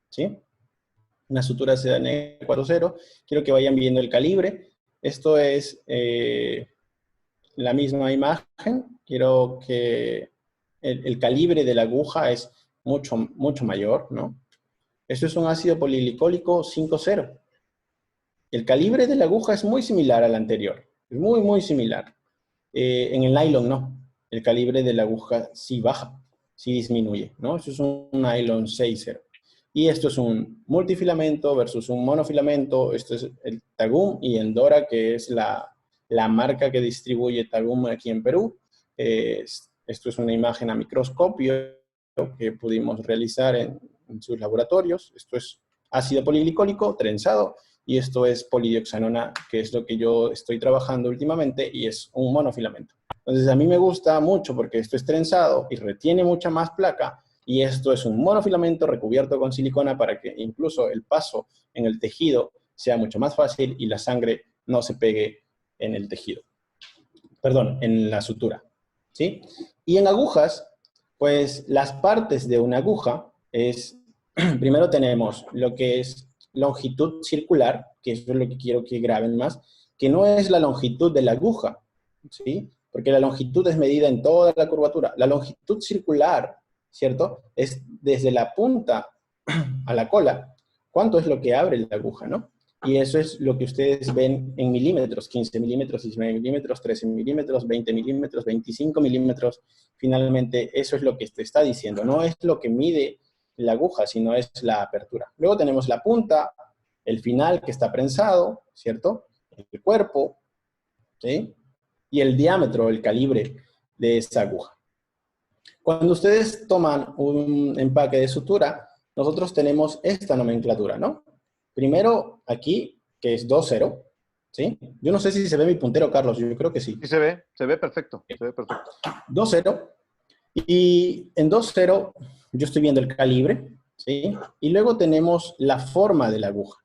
¿sí? Una sutura de seda negra 4.0. Quiero que vayan viendo el calibre. Esto es la misma imagen. Quiero que el calibre de la aguja es mucho, mucho mayor, ¿no? Esto es un ácido poliglicólico 5.0. El calibre de la aguja es muy similar al anterior, es muy, muy similar. En el nylon no, el calibre de la aguja sí baja, sí disminuye, ¿no? Eso es un nylon 6.0. Y esto es un multifilamento versus un monofilamento. Esto es el Tagum y Endora, que es la marca que distribuye Tagum aquí en Perú. Esto es una imagen a microscopio que pudimos realizar en sus laboratorios. Esto es ácido poliglicólico trenzado y esto es polidioxanona, que es lo que yo estoy trabajando últimamente y es un monofilamento. Entonces a mí me gusta mucho porque esto es trenzado y retiene mucha más placa y esto es un monofilamento recubierto con silicona para que incluso el paso en el tejido sea mucho más fácil y la sangre no se pegue en el tejido. Perdón, en la sutura. ¿Sí? Y en agujas, pues las partes de una aguja es, primero tenemos lo que es longitud circular, que eso es lo que quiero que graben más, que no es la longitud de la aguja, ¿sí? Porque la longitud es medida en toda la curvatura. La longitud circular, ¿cierto? Es desde la punta a la cola, cuánto es lo que abre la aguja, ¿no? Y eso es lo que ustedes ven en milímetros, 15 milímetros, 19 milímetros, 13 milímetros, 20 milímetros, 25 milímetros. Finalmente, eso es lo que te está diciendo. No es lo que mide la aguja, sino es la apertura. Luego tenemos la punta, el final que está prensado, ¿cierto? El cuerpo, ¿sí? Y el diámetro, el calibre de esa aguja. Cuando ustedes toman un empaque de sutura, nosotros tenemos esta nomenclatura, ¿no? Primero aquí, que es 2.0, ¿sí? Yo no sé si se ve mi puntero, Carlos, yo creo que sí. Sí se ve perfecto, se ve perfecto. 2.0, y en 2.0 yo estoy viendo el calibre, ¿sí? Y luego tenemos la forma de la aguja.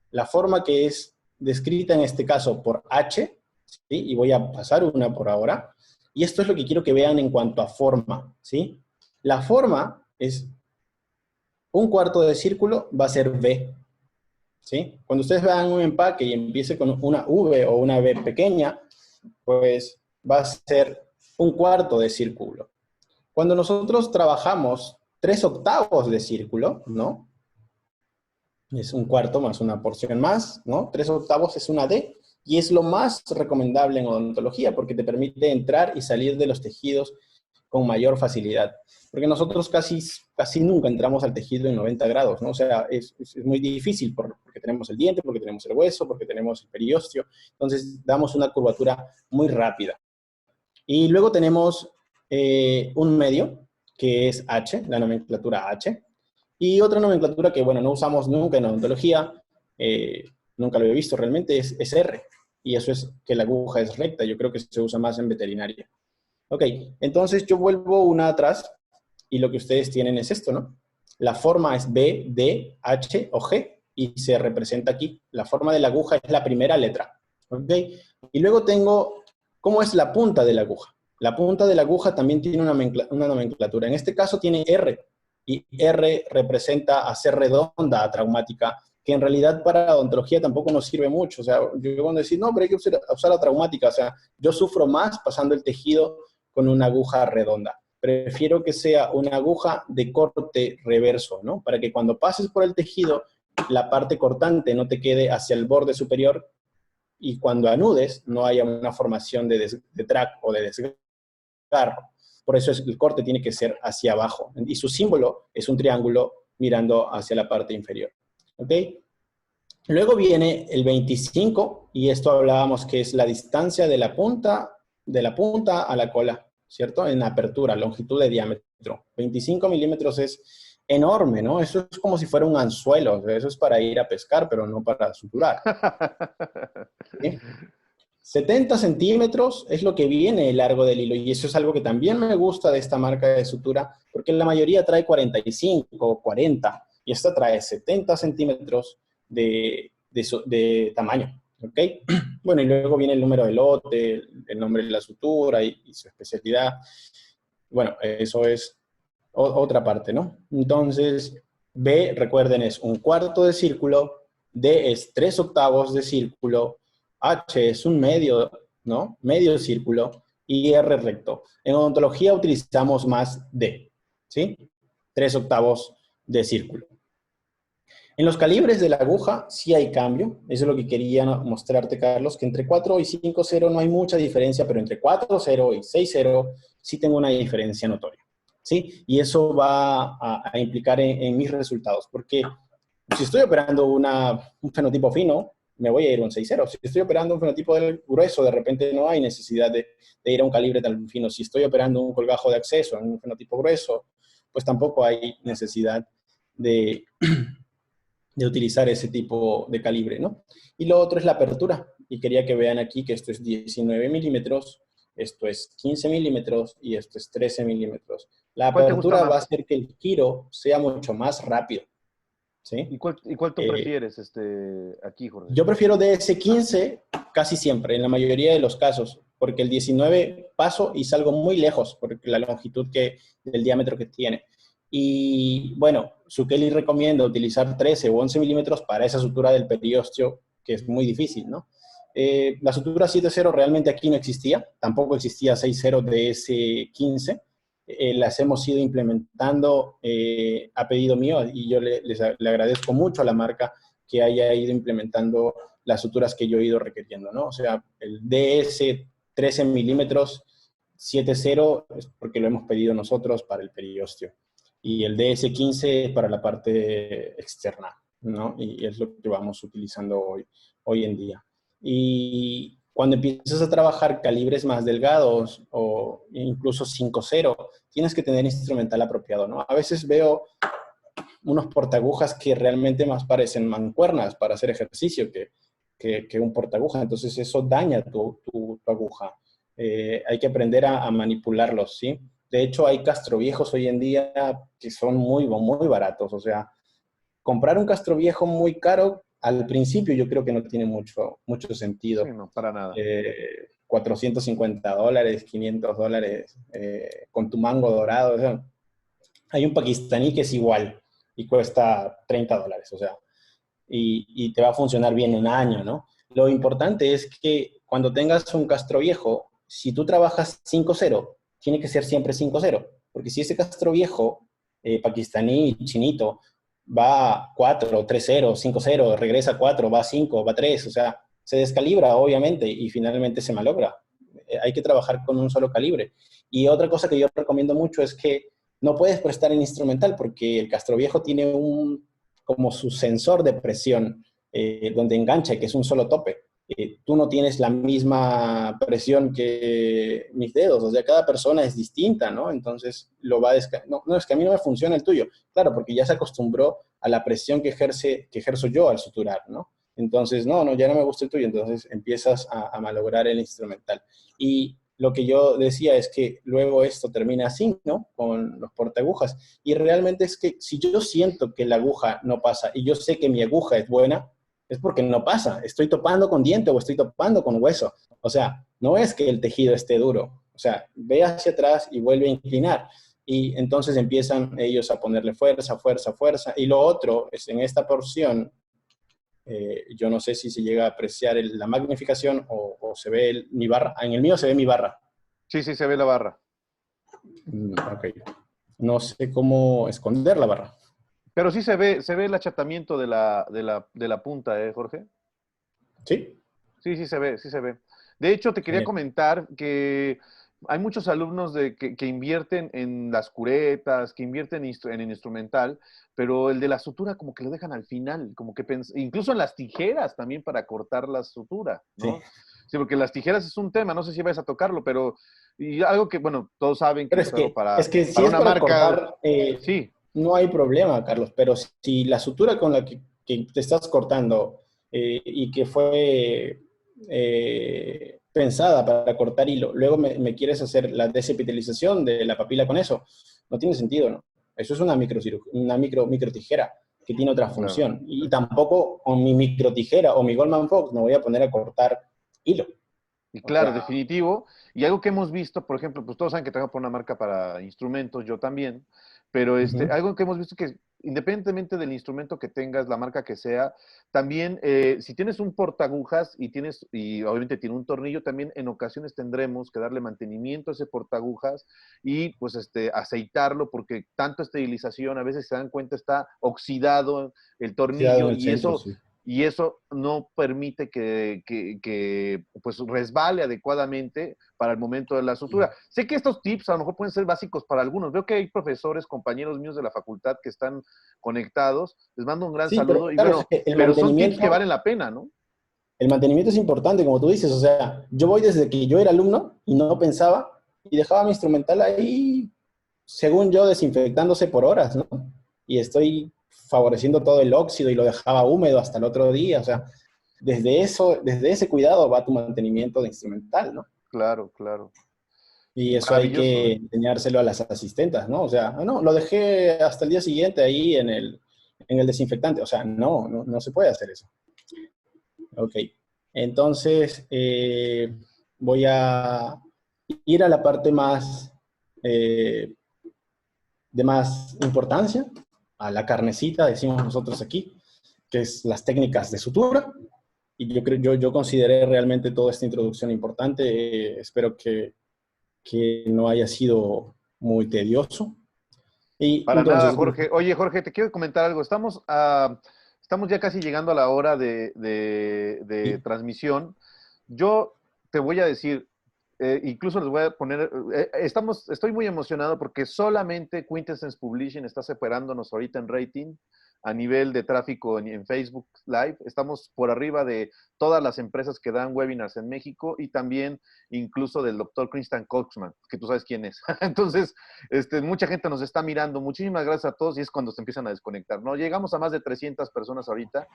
La forma que es descrita en este caso por H, ¿sí? Y voy a pasar una por ahora. Y esto es lo que quiero que vean en cuanto a forma, ¿sí? La forma es un cuarto de círculo va a ser V, ¿sí? Cuando ustedes vean un empaque y empiece con una V o una V pequeña, pues va a ser un cuarto de círculo. Cuando nosotros trabajamos 3/8 de círculo, ¿no? Es un cuarto más una porción más, ¿no? 3/8 es una D y es lo más recomendable en odontología porque te permite entrar y salir de los tejidos con mayor facilidad. Porque nosotros casi nunca entramos al tejido en 90 grados, ¿no? O sea, es muy difícil porque tenemos el diente, porque tenemos el hueso, porque tenemos el periósteo. Entonces, damos una curvatura muy rápida. Y luego tenemos un medio, que es H, la nomenclatura H. Y otra nomenclatura que, bueno, no usamos nunca en odontología, nunca lo he visto realmente, es R. y eso es que la aguja es recta. Yo creo que se usa más en veterinaria. Ok, entonces yo vuelvo una atrás y lo que ustedes tienen es esto, ¿no? La forma es B, D, H o G y se representa aquí. La forma de la aguja es la primera letra. ¿Ok? Y luego tengo, ¿cómo es la punta de la aguja? La punta de la aguja también tiene una nomenclatura. En este caso tiene R, y R representa hacer redonda a traumática, que en realidad para odontología tampoco nos sirve mucho. O sea, yo cuando decir, no, pero hay que usar la traumática. O sea, yo sufro más pasando el tejido con una aguja redonda. Prefiero que sea una aguja de corte reverso, ¿no? Para que cuando pases por el tejido, la parte cortante no te quede hacia el borde superior y cuando anudes no haya una formación de track o de desgarro. Por eso el corte tiene que ser hacia abajo. Y su símbolo es un triángulo mirando hacia la parte inferior. ¿Ok? Luego viene el 25, y esto hablábamos que es la distancia de la punta a la cola, ¿cierto? En apertura, longitud de diámetro. 25 milímetros es enorme, ¿no? Eso es como si fuera un anzuelo, o sea, eso es para ir a pescar, pero no para suturar. ¿Sí? 70 centímetros es lo que viene el largo del hilo, y eso es algo que también me gusta de esta marca de sutura, porque la mayoría trae 45 o 40, y esta trae 70 centímetros de tamaño, ¿ok? Bueno, y luego viene el número de lote, el nombre de la sutura y su especialidad. Bueno, eso es otra parte, ¿no? Entonces, B, recuerden, es un cuarto de círculo, D es 3/8 de círculo, H es un medio, ¿no? Medio círculo, y R recto. En odontología utilizamos más D, ¿sí? 3/8 de círculo. En los calibres de la aguja sí hay cambio. Eso es lo que quería mostrarte, Carlos, que entre 4 y 5/0 no hay mucha diferencia, pero entre 4/0 y 6/0 sí tengo una diferencia notoria, ¿sí? Y eso va a implicar en mis resultados, porque si estoy operando un fenotipo fino, me voy a ir a un 6/0. Si estoy operando un fenotipo del grueso, de repente no hay necesidad de ir a un calibre tan fino. Si estoy operando un colgajo de acceso en un fenotipo grueso, pues tampoco hay necesidad de, de utilizar ese tipo de calibre, ¿no? Y lo otro es la apertura. Y quería que vean aquí que esto es 19 milímetros, esto es 15 milímetros y esto es 13 milímetros. La ¿Cuál te gusta apertura va a más? hacer que el giro sea mucho más rápido, ¿sí? ¿Y cuál tú Eh, prefieres aquí, Jorge? Yo prefiero DS15 casi siempre, en la mayoría de los casos, porque el 19 paso y salgo muy lejos, porque la longitud del diámetro que tiene. Y bueno, Zucchelli recomienda utilizar 13 o 11 milímetros para esa sutura del periósteo, que es muy difícil, ¿no? La sutura 7/0 realmente aquí no existía, tampoco existía 6/0 DS15. Las hemos ido implementando a pedido mío, y yo le agradezco mucho a la marca que haya ido implementando las suturas que yo he ido requiriendo, ¿no? O sea, el DS 13 milímetros 7/0 es porque lo hemos pedido nosotros para el periósteo, y el DS15 para la parte externa, ¿no? Y es lo que vamos utilizando hoy en día. Y cuando empiezas a trabajar calibres más delgados o incluso 5/0, tienes que tener instrumental apropiado, ¿no? A veces veo unos portagujas que realmente más parecen mancuernas para hacer ejercicio que un portaguja. Entonces eso daña tu aguja. Hay que aprender a manipularlos, ¿sí? De hecho, hay castroviejos hoy en día que son muy baratos. O sea, comprar un castroviejo muy caro, al principio yo creo que no tiene mucho Sí, sentido. no, para nada. $450, $500, con tu mango dorado. O sea, hay un pakistaní que es igual y cuesta $30, o sea, y te va a funcionar bien un año, ¿no? Lo importante es que cuando tengas un castro viejo, si tú trabajas 5/0, tiene que ser siempre 5/0, porque si ese castro viejo, pakistaní, chinito, va a 4, 3/0, 5/0, regresa a 4, va a 5, va a 3, o sea, se descalibra, obviamente, y finalmente se malogra. Hay que trabajar con un solo calibre. Y otra cosa que yo recomiendo mucho es que no puedes prestar en instrumental, porque el castroviejo tiene como su sensor de presión, donde engancha, que es un solo tope. Tú no tienes la misma presión que mis dedos, o sea, cada persona es distinta, ¿no? Entonces lo va a no, es que a mí no me funciona el tuyo, claro, porque ya se acostumbró a la presión que ejerzo yo al suturar, ¿no? Entonces, no, ya no me gusta el tuyo, entonces empiezas a malograr el instrumental. Y lo que yo decía es que luego esto termina así, ¿no? Con los portagujas. Y realmente es que si yo siento que la aguja no pasa y yo sé que mi aguja es buena, es porque no pasa. Estoy topando con diente o estoy topando con hueso. O sea, no es que el tejido esté duro. O sea, ve hacia atrás y vuelve a inclinar. Y entonces empiezan ellos a ponerle fuerza, fuerza, fuerza. Y lo otro es en esta porción, yo no sé si se llega a apreciar la magnificación o se ve mi barra. En el mío se ve mi barra. Sí, sí, se ve la barra. Ok. No sé cómo esconder la barra. Pero sí se ve el achatamiento de la punta, Jorge. ¿Sí? Sí, sí se ve, sí se ve. De hecho, te quería Genial. comentar que hay muchos alumnos que invierten en las curetas, que invierten en el instrumental, pero el de la sutura como que lo dejan al final, como que incluso en las tijeras también para cortar la sutura, Sí. ¿no? Sí, porque las tijeras es un tema, no sé si vais a tocarlo, pero y algo que, bueno, todos saben que Pero yo trabajo es que si para es una para marca, cortar, sí, no hay problema, Carlos, pero si la sutura con la que te estás cortando y que fue pensada para cortar hilo, luego me quieres hacer la desepitalización de la papila con eso, no tiene sentido, ¿no? Eso es una una micro tijera que tiene otra claro. función. Y tampoco con mi micro tijera o mi Goldman Fox me voy a poner a cortar hilo. Y O claro, sea, definitivo. Y algo que hemos visto, por ejemplo, pues todos saben que trabajo por una marca para instrumentos, yo también, pero ujú, algo que hemos visto que independientemente del instrumento que tengas, la marca que sea, también si tienes un portagujas y obviamente tiene un tornillo, también en ocasiones tendremos que darle mantenimiento a ese portagujas y pues aceitarlo porque tanto esterilización, a veces se dan cuenta, está oxidado el quedado en tornillo el centro, sí. y eso no permite que, pues resbale adecuadamente para el momento de la sutura. Sé que estos tips a lo mejor pueden ser básicos para algunos. Veo que hay profesores, compañeros míos de la facultad que están conectados. Les mando un gran Sí, pero saludo y claro, es bueno, que pero son tips que valen la pena, ¿no? el mantenimiento es importante, como tú dices. O sea, yo voy desde que yo era alumno y no pensaba y dejaba mi instrumental ahí, según yo, desinfectándose por horas, ¿no? Y estoy favoreciendo todo el óxido y lo dejaba húmedo hasta el otro día. O sea, desde eso, desde ese cuidado va tu mantenimiento de instrumental, ¿no? Claro, claro. Y eso hay Maravilloso, que ¿eh? enseñárselo a las asistentes, ¿no? O sea, no, lo dejé hasta el día siguiente ahí en el desinfectante. O sea, no se puede hacer eso. Ok. Entonces, voy a ir a la parte más eh, de más importancia, a la carnecita, decimos nosotros aquí, que es las técnicas de sutura. Y yo consideré realmente toda esta introducción importante. Espero que no haya sido muy tedioso. Y Para nada, entonces, Jorge. Oye, Jorge, te quiero comentar algo. Estamos ya casi llegando a la hora de sí, transmisión. Yo te voy a decir, incluso les voy a poner, estoy muy emocionado porque solamente Quintessence Publishing está separándonos ahorita en rating a nivel de tráfico en Facebook Live. Estamos por arriba de todas las empresas que dan webinars en México y también incluso del doctor Kristen Kochman, que tú sabes quién es. Entonces, mucha gente nos está mirando. Muchísimas gracias a todos y es cuando se empiezan a desconectar, ¿no? Llegamos a más de 300 personas ahorita.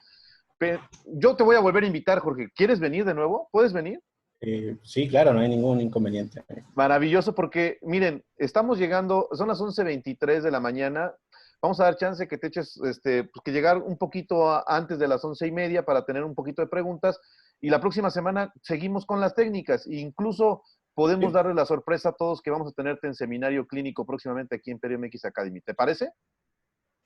Yo te voy a volver a invitar, Jorge. ¿Quieres venir de nuevo? ¿Puedes venir? sí, claro, no hay ningún inconveniente. Maravilloso, porque miren, estamos llegando, son las 11:23 de la mañana. Vamos a dar chance que te eches, pues que llegar un poquito antes de las 11:30 para tener un poquito de preguntas. Y la próxima semana seguimos con las técnicas. E incluso podemos Sí, darle la sorpresa a todos que vamos a tenerte en seminario clínico próximamente aquí en Perio MX Academy. ¿Te parece?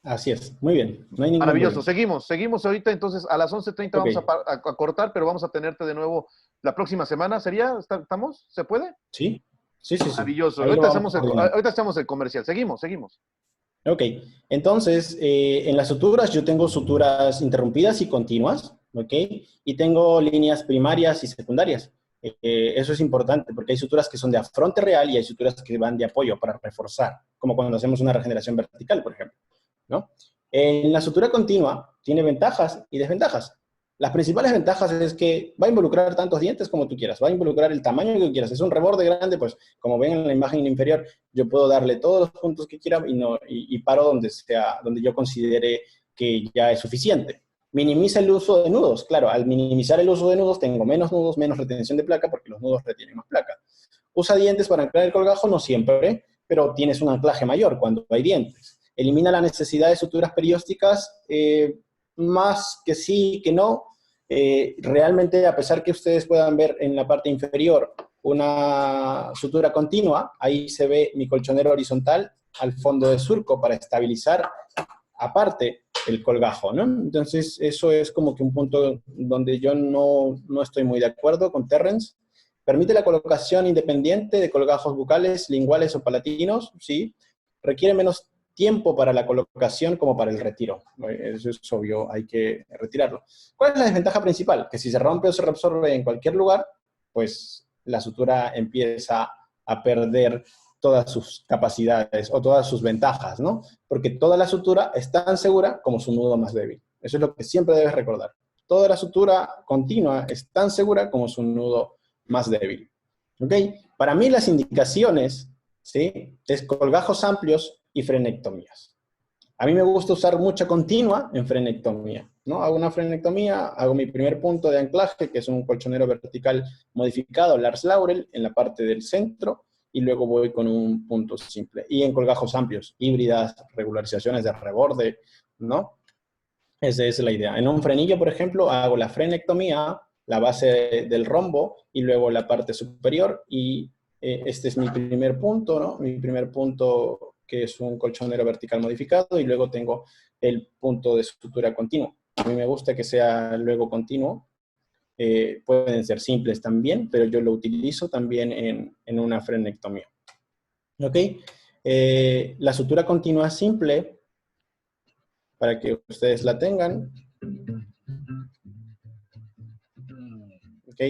así es, muy bien, no hay ningún Maravilloso. problema. Seguimos ahorita. Entonces, a las 11:30 Ok, vamos a cortar, pero vamos a tenerte de nuevo la próxima semana. ¿Sería? ¿Estamos? ¿Se puede? sí, sí. Maravilloso. Ahí lo vamos coordinando. Ahorita hacemos el comercial. Seguimos. Ok, entonces en las suturas yo tengo suturas interrumpidas y continuas, ¿ok? Y tengo líneas primarias y secundarias. Eso es importante porque hay suturas que son de afronte real y hay suturas que van de apoyo para reforzar, como cuando hacemos una regeneración vertical, por ejemplo, ¿no? En la sutura continua tiene ventajas y desventajas. Las principales ventajas es que va a involucrar tantos dientes como tú quieras, va a involucrar el tamaño que quieras. Es un reborde grande, pues como ven en la imagen inferior, yo puedo darle todos los puntos que quiera y paro donde yo considere que ya es suficiente. Minimiza el uso de nudos. Claro, al minimizar el uso de nudos tengo menos nudos, menos retención de placa, porque los nudos retienen más placa. Usa dientes para anclar el colgajo, no siempre, pero tienes un anclaje mayor cuando hay dientes. Elimina la necesidad de suturas periósticas, más que sí que no. Realmente, a pesar que ustedes puedan ver en la parte inferior una sutura continua, ahí se ve mi colchonero horizontal al fondo de surco para estabilizar aparte el colgajo, ¿no? Entonces, eso es como que un punto donde yo no estoy muy de acuerdo con Terrence. ¿Permite la colocación independiente de colgajos bucales, linguales o palatinos? Sí. Requiere menos tiempo para la colocación como para el retiro. Eso es obvio, hay que retirarlo. ¿Cuál es la desventaja principal? Que si se rompe o se reabsorbe en cualquier lugar, pues la sutura empieza a perder todas sus capacidades o todas sus ventajas, ¿no? Porque toda la sutura es tan segura como su nudo más débil. Eso es lo que siempre debes recordar. Toda la sutura continua es tan segura como su nudo más débil. ¿Ok? Para mí las indicaciones, ¿sí? Es colgajos amplios y frenectomías. A mí me gusta usar mucha continua en frenectomía, ¿no? Hago una frenectomía, hago mi primer punto de anclaje, que es un colchonero vertical modificado, Lars Laurel, en la parte del centro, y luego voy con un punto simple. Y en colgajos amplios, híbridas, regularizaciones de reborde, ¿no? Esa es la idea. En un frenillo, por ejemplo, hago la frenectomía, la base del rombo, y luego la parte superior, y este es mi primer punto, ¿no? Mi primer punto, que es un colchonero vertical modificado, y luego tengo el punto de sutura continuo. A mí me gusta que sea luego continuo. Pueden ser simples también, pero yo lo utilizo también en una frenectomía. ¿Ok? La sutura continua simple, para que ustedes la tengan. ¿Ok?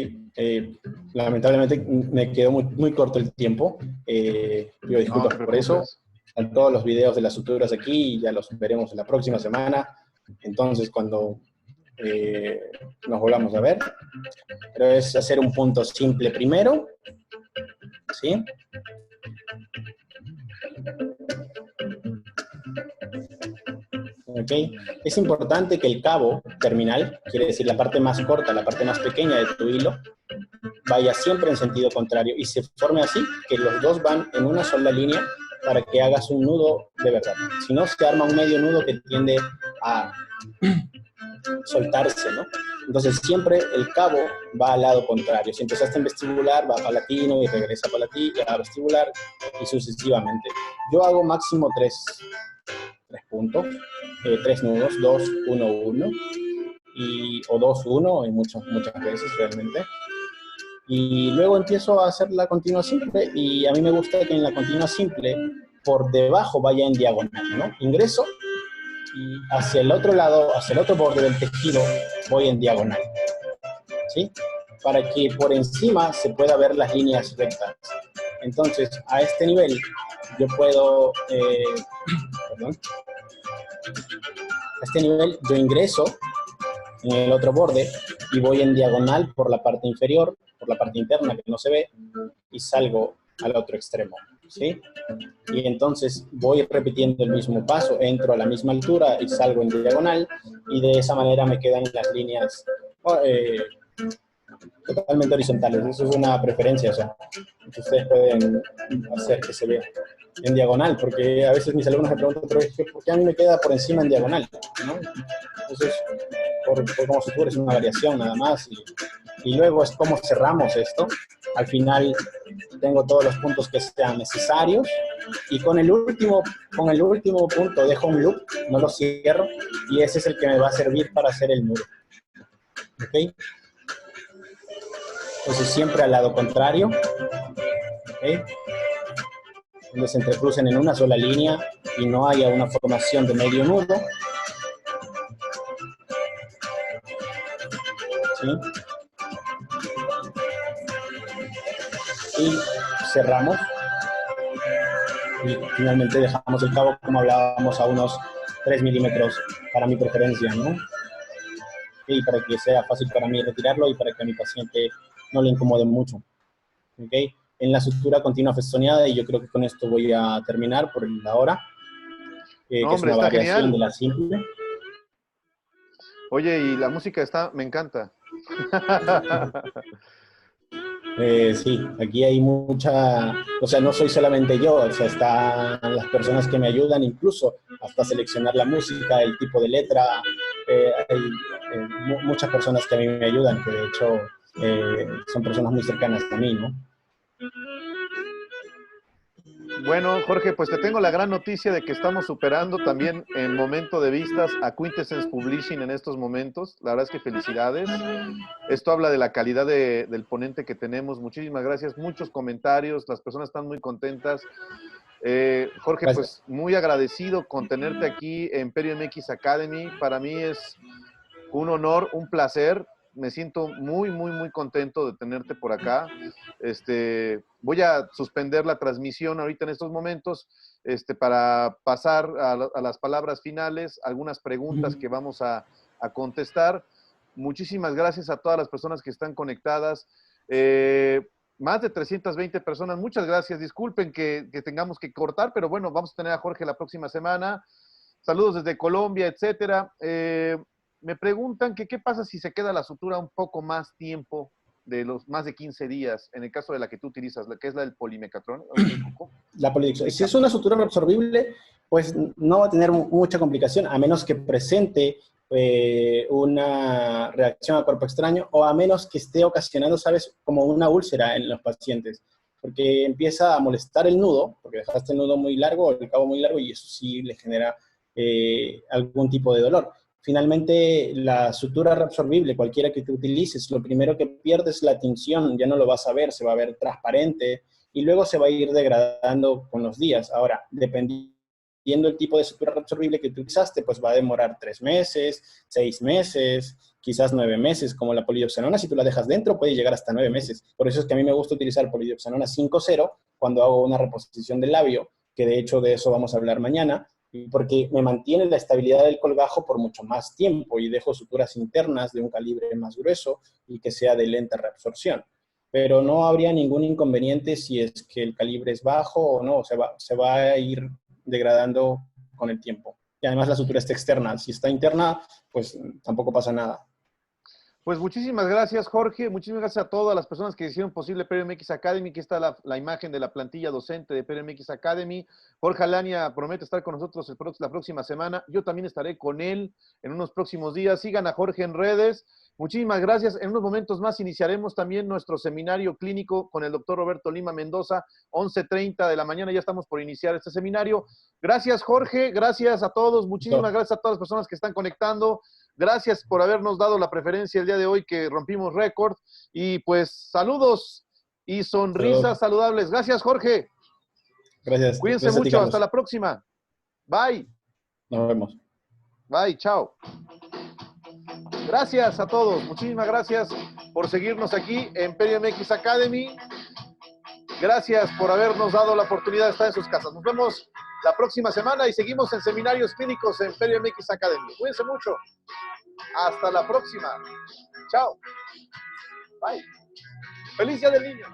Lamentablemente me quedó muy corto el tiempo. Pido disculpas por eso. Están todos los videos de las suturas aquí y ya los veremos la próxima semana. Entonces, cuando nos volvamos a ver. Pero es hacer un punto simple primero. ¿Sí? ¿Ok? Es importante que el cabo terminal, quiere decir la parte más corta, la parte más pequeña de tu hilo, vaya siempre en sentido contrario y se forme así, que los dos van en una sola línea para que hagas un nudo de verdad. Si no, se arma un medio nudo que tiende a soltarse, ¿no? Entonces siempre el cabo va al lado contrario. Si empezaste en vestibular, va a palatino y regresa a vestibular y sucesivamente. Yo hago máximo tres puntos, 3 nudos, 2, 1, 1, o 2, 1, y muchas veces realmente. Y luego empiezo a hacer la continua simple, y a mí me gusta que en la continua simple, por debajo vaya en diagonal, ¿no? Ingreso, y hacia el otro lado, hacia el otro borde del tejido, voy en diagonal, ¿sí? Para que por encima se pueda ver las líneas rectas. Entonces, a este nivel, yo puedo, perdón, a este nivel yo ingreso en el otro borde y voy en diagonal por la parte inferior, por la parte interna que no se ve, y salgo al otro extremo, ¿sí? Y entonces voy repitiendo el mismo paso, entro a la misma altura y salgo en diagonal, y de esa manera me quedan las líneas totalmente horizontales. Eso es una preferencia, o sea, que ustedes pueden hacer que se vea en diagonal, porque a veces mis alumnos me preguntan, pero ¿por qué a mí me queda por encima en diagonal? ¿No? Entonces, por como sutura es una variación nada más, y luego es cómo cerramos esto. Al final tengo todos los puntos que sean necesarios, y con el último punto dejo un loop, no lo cierro, y ese es el que me va a servir para hacer el muro. ¿Ok? Entonces siempre al lado contrario, ¿okay? Donde se entrecrucen en una sola línea y no haya una formación de medio nudo. ¿Sí? Y cerramos. Y finalmente dejamos el cabo, como hablábamos, a unos 3 milímetros para mi preferencia, ¿no? Y para que sea fácil para mí retirarlo y para que a mi paciente no le incomode mucho. ¿Okay? En la sutura continua festoneada, y yo creo que con esto voy a terminar por la hora, No, que es hombre, una está variación genial. de la simple. Oye, y la música está, me encanta. Sí, aquí hay mucha, o sea, no soy solamente yo, o sea, están las personas que me ayudan, incluso hasta seleccionar la música, el tipo de letra. Hay muchas personas que a mí me ayudan, que de hecho son personas muy cercanas a mí, ¿no? Bueno, Jorge, pues te tengo la gran noticia de que estamos superando también en momento de vistas a Quintessence Publishing en estos momentos. La verdad es que felicidades. Esto habla de la calidad del ponente que tenemos. Muchísimas gracias. Muchos comentarios. Las personas están muy contentas. Jorge, Gracias. pues muy agradecido con tenerte aquí en Imperio MX Academy. Para mí es un honor, un placer. Me siento muy, muy, muy contento de tenerte por acá. Voy a suspender la transmisión ahorita en estos momentos para pasar a las palabras finales, algunas preguntas que vamos a contestar. Muchísimas gracias a todas las personas que están conectadas. Más de 320 personas. Muchas gracias. Disculpen que tengamos que cortar, pero bueno, vamos a tener a Jorge la próxima semana. Saludos desde Colombia, etcétera. Me preguntan que qué pasa si se queda la sutura un poco más tiempo de los más de 15 días, en el caso de la que tú utilizas, la que es la del polimecatrón, ¿o me equivoco? La polidicción. Si es una sutura reabsorbible, pues no va a tener mucha complicación, a menos que presente una reacción a cuerpo extraño o a menos que esté ocasionando, ¿sabes?, como una úlcera en los pacientes. Porque empieza a molestar el nudo, porque dejaste el nudo muy largo, el cabo muy largo, y eso sí le genera algún tipo de dolor. Finalmente, la sutura reabsorbible, cualquiera que tú utilices, lo primero que pierdes es la tinción, ya no lo vas a ver, se va a ver transparente, y luego se va a ir degradando con los días. Ahora, dependiendo del tipo de sutura reabsorbible que utilizaste, pues va a demorar 3 meses, 6 meses, quizás 9 meses, como la polidioxanona. Si tú la dejas dentro, puede llegar hasta 9 meses. Por eso es que a mí me gusta utilizar polidioxanona 5.0 cuando hago una reposición del labio, que de hecho de eso vamos a hablar mañana, porque me mantiene la estabilidad del colgajo por mucho más tiempo y dejo suturas internas de un calibre más grueso y que sea de lenta reabsorción. Pero no habría ningún inconveniente si es que el calibre es bajo o no, se va a ir degradando con el tiempo. Y además la sutura está externa, si está interna, pues tampoco pasa nada. Pues muchísimas gracias, Jorge. Muchísimas gracias a todas las personas que hicieron posible PRMX Academy. Aquí está la imagen de la plantilla docente de PRMX Academy. Jorge Alania promete estar con nosotros la próxima semana. Yo también estaré con él en unos próximos días. Sigan a Jorge en redes. Muchísimas gracias. En unos momentos más iniciaremos también nuestro seminario clínico con el doctor Roberto Lima Mendoza, 11:30 de la mañana. Ya estamos por iniciar este seminario. Gracias, Jorge. Gracias a todos. Muchísimas gracias a todas las personas que están conectando. Gracias por habernos dado la preferencia el día de hoy que rompimos récord. Y pues saludos y sonrisas Saludos. saludables. Gracias, Jorge. Gracias. Cuídense Gracias a ti, mucho. Hasta Carlos. la próxima. Bye. Nos vemos. Bye. Chao. Gracias a todos. Muchísimas gracias por seguirnos aquí en Imperio MX Academy. Gracias por habernos dado la oportunidad de estar en sus casas. Nos vemos la próxima semana y seguimos en seminarios clínicos en Imperio MX Academy. Cuídense mucho. Hasta la próxima. Chao. Bye. Feliz Día del Niño.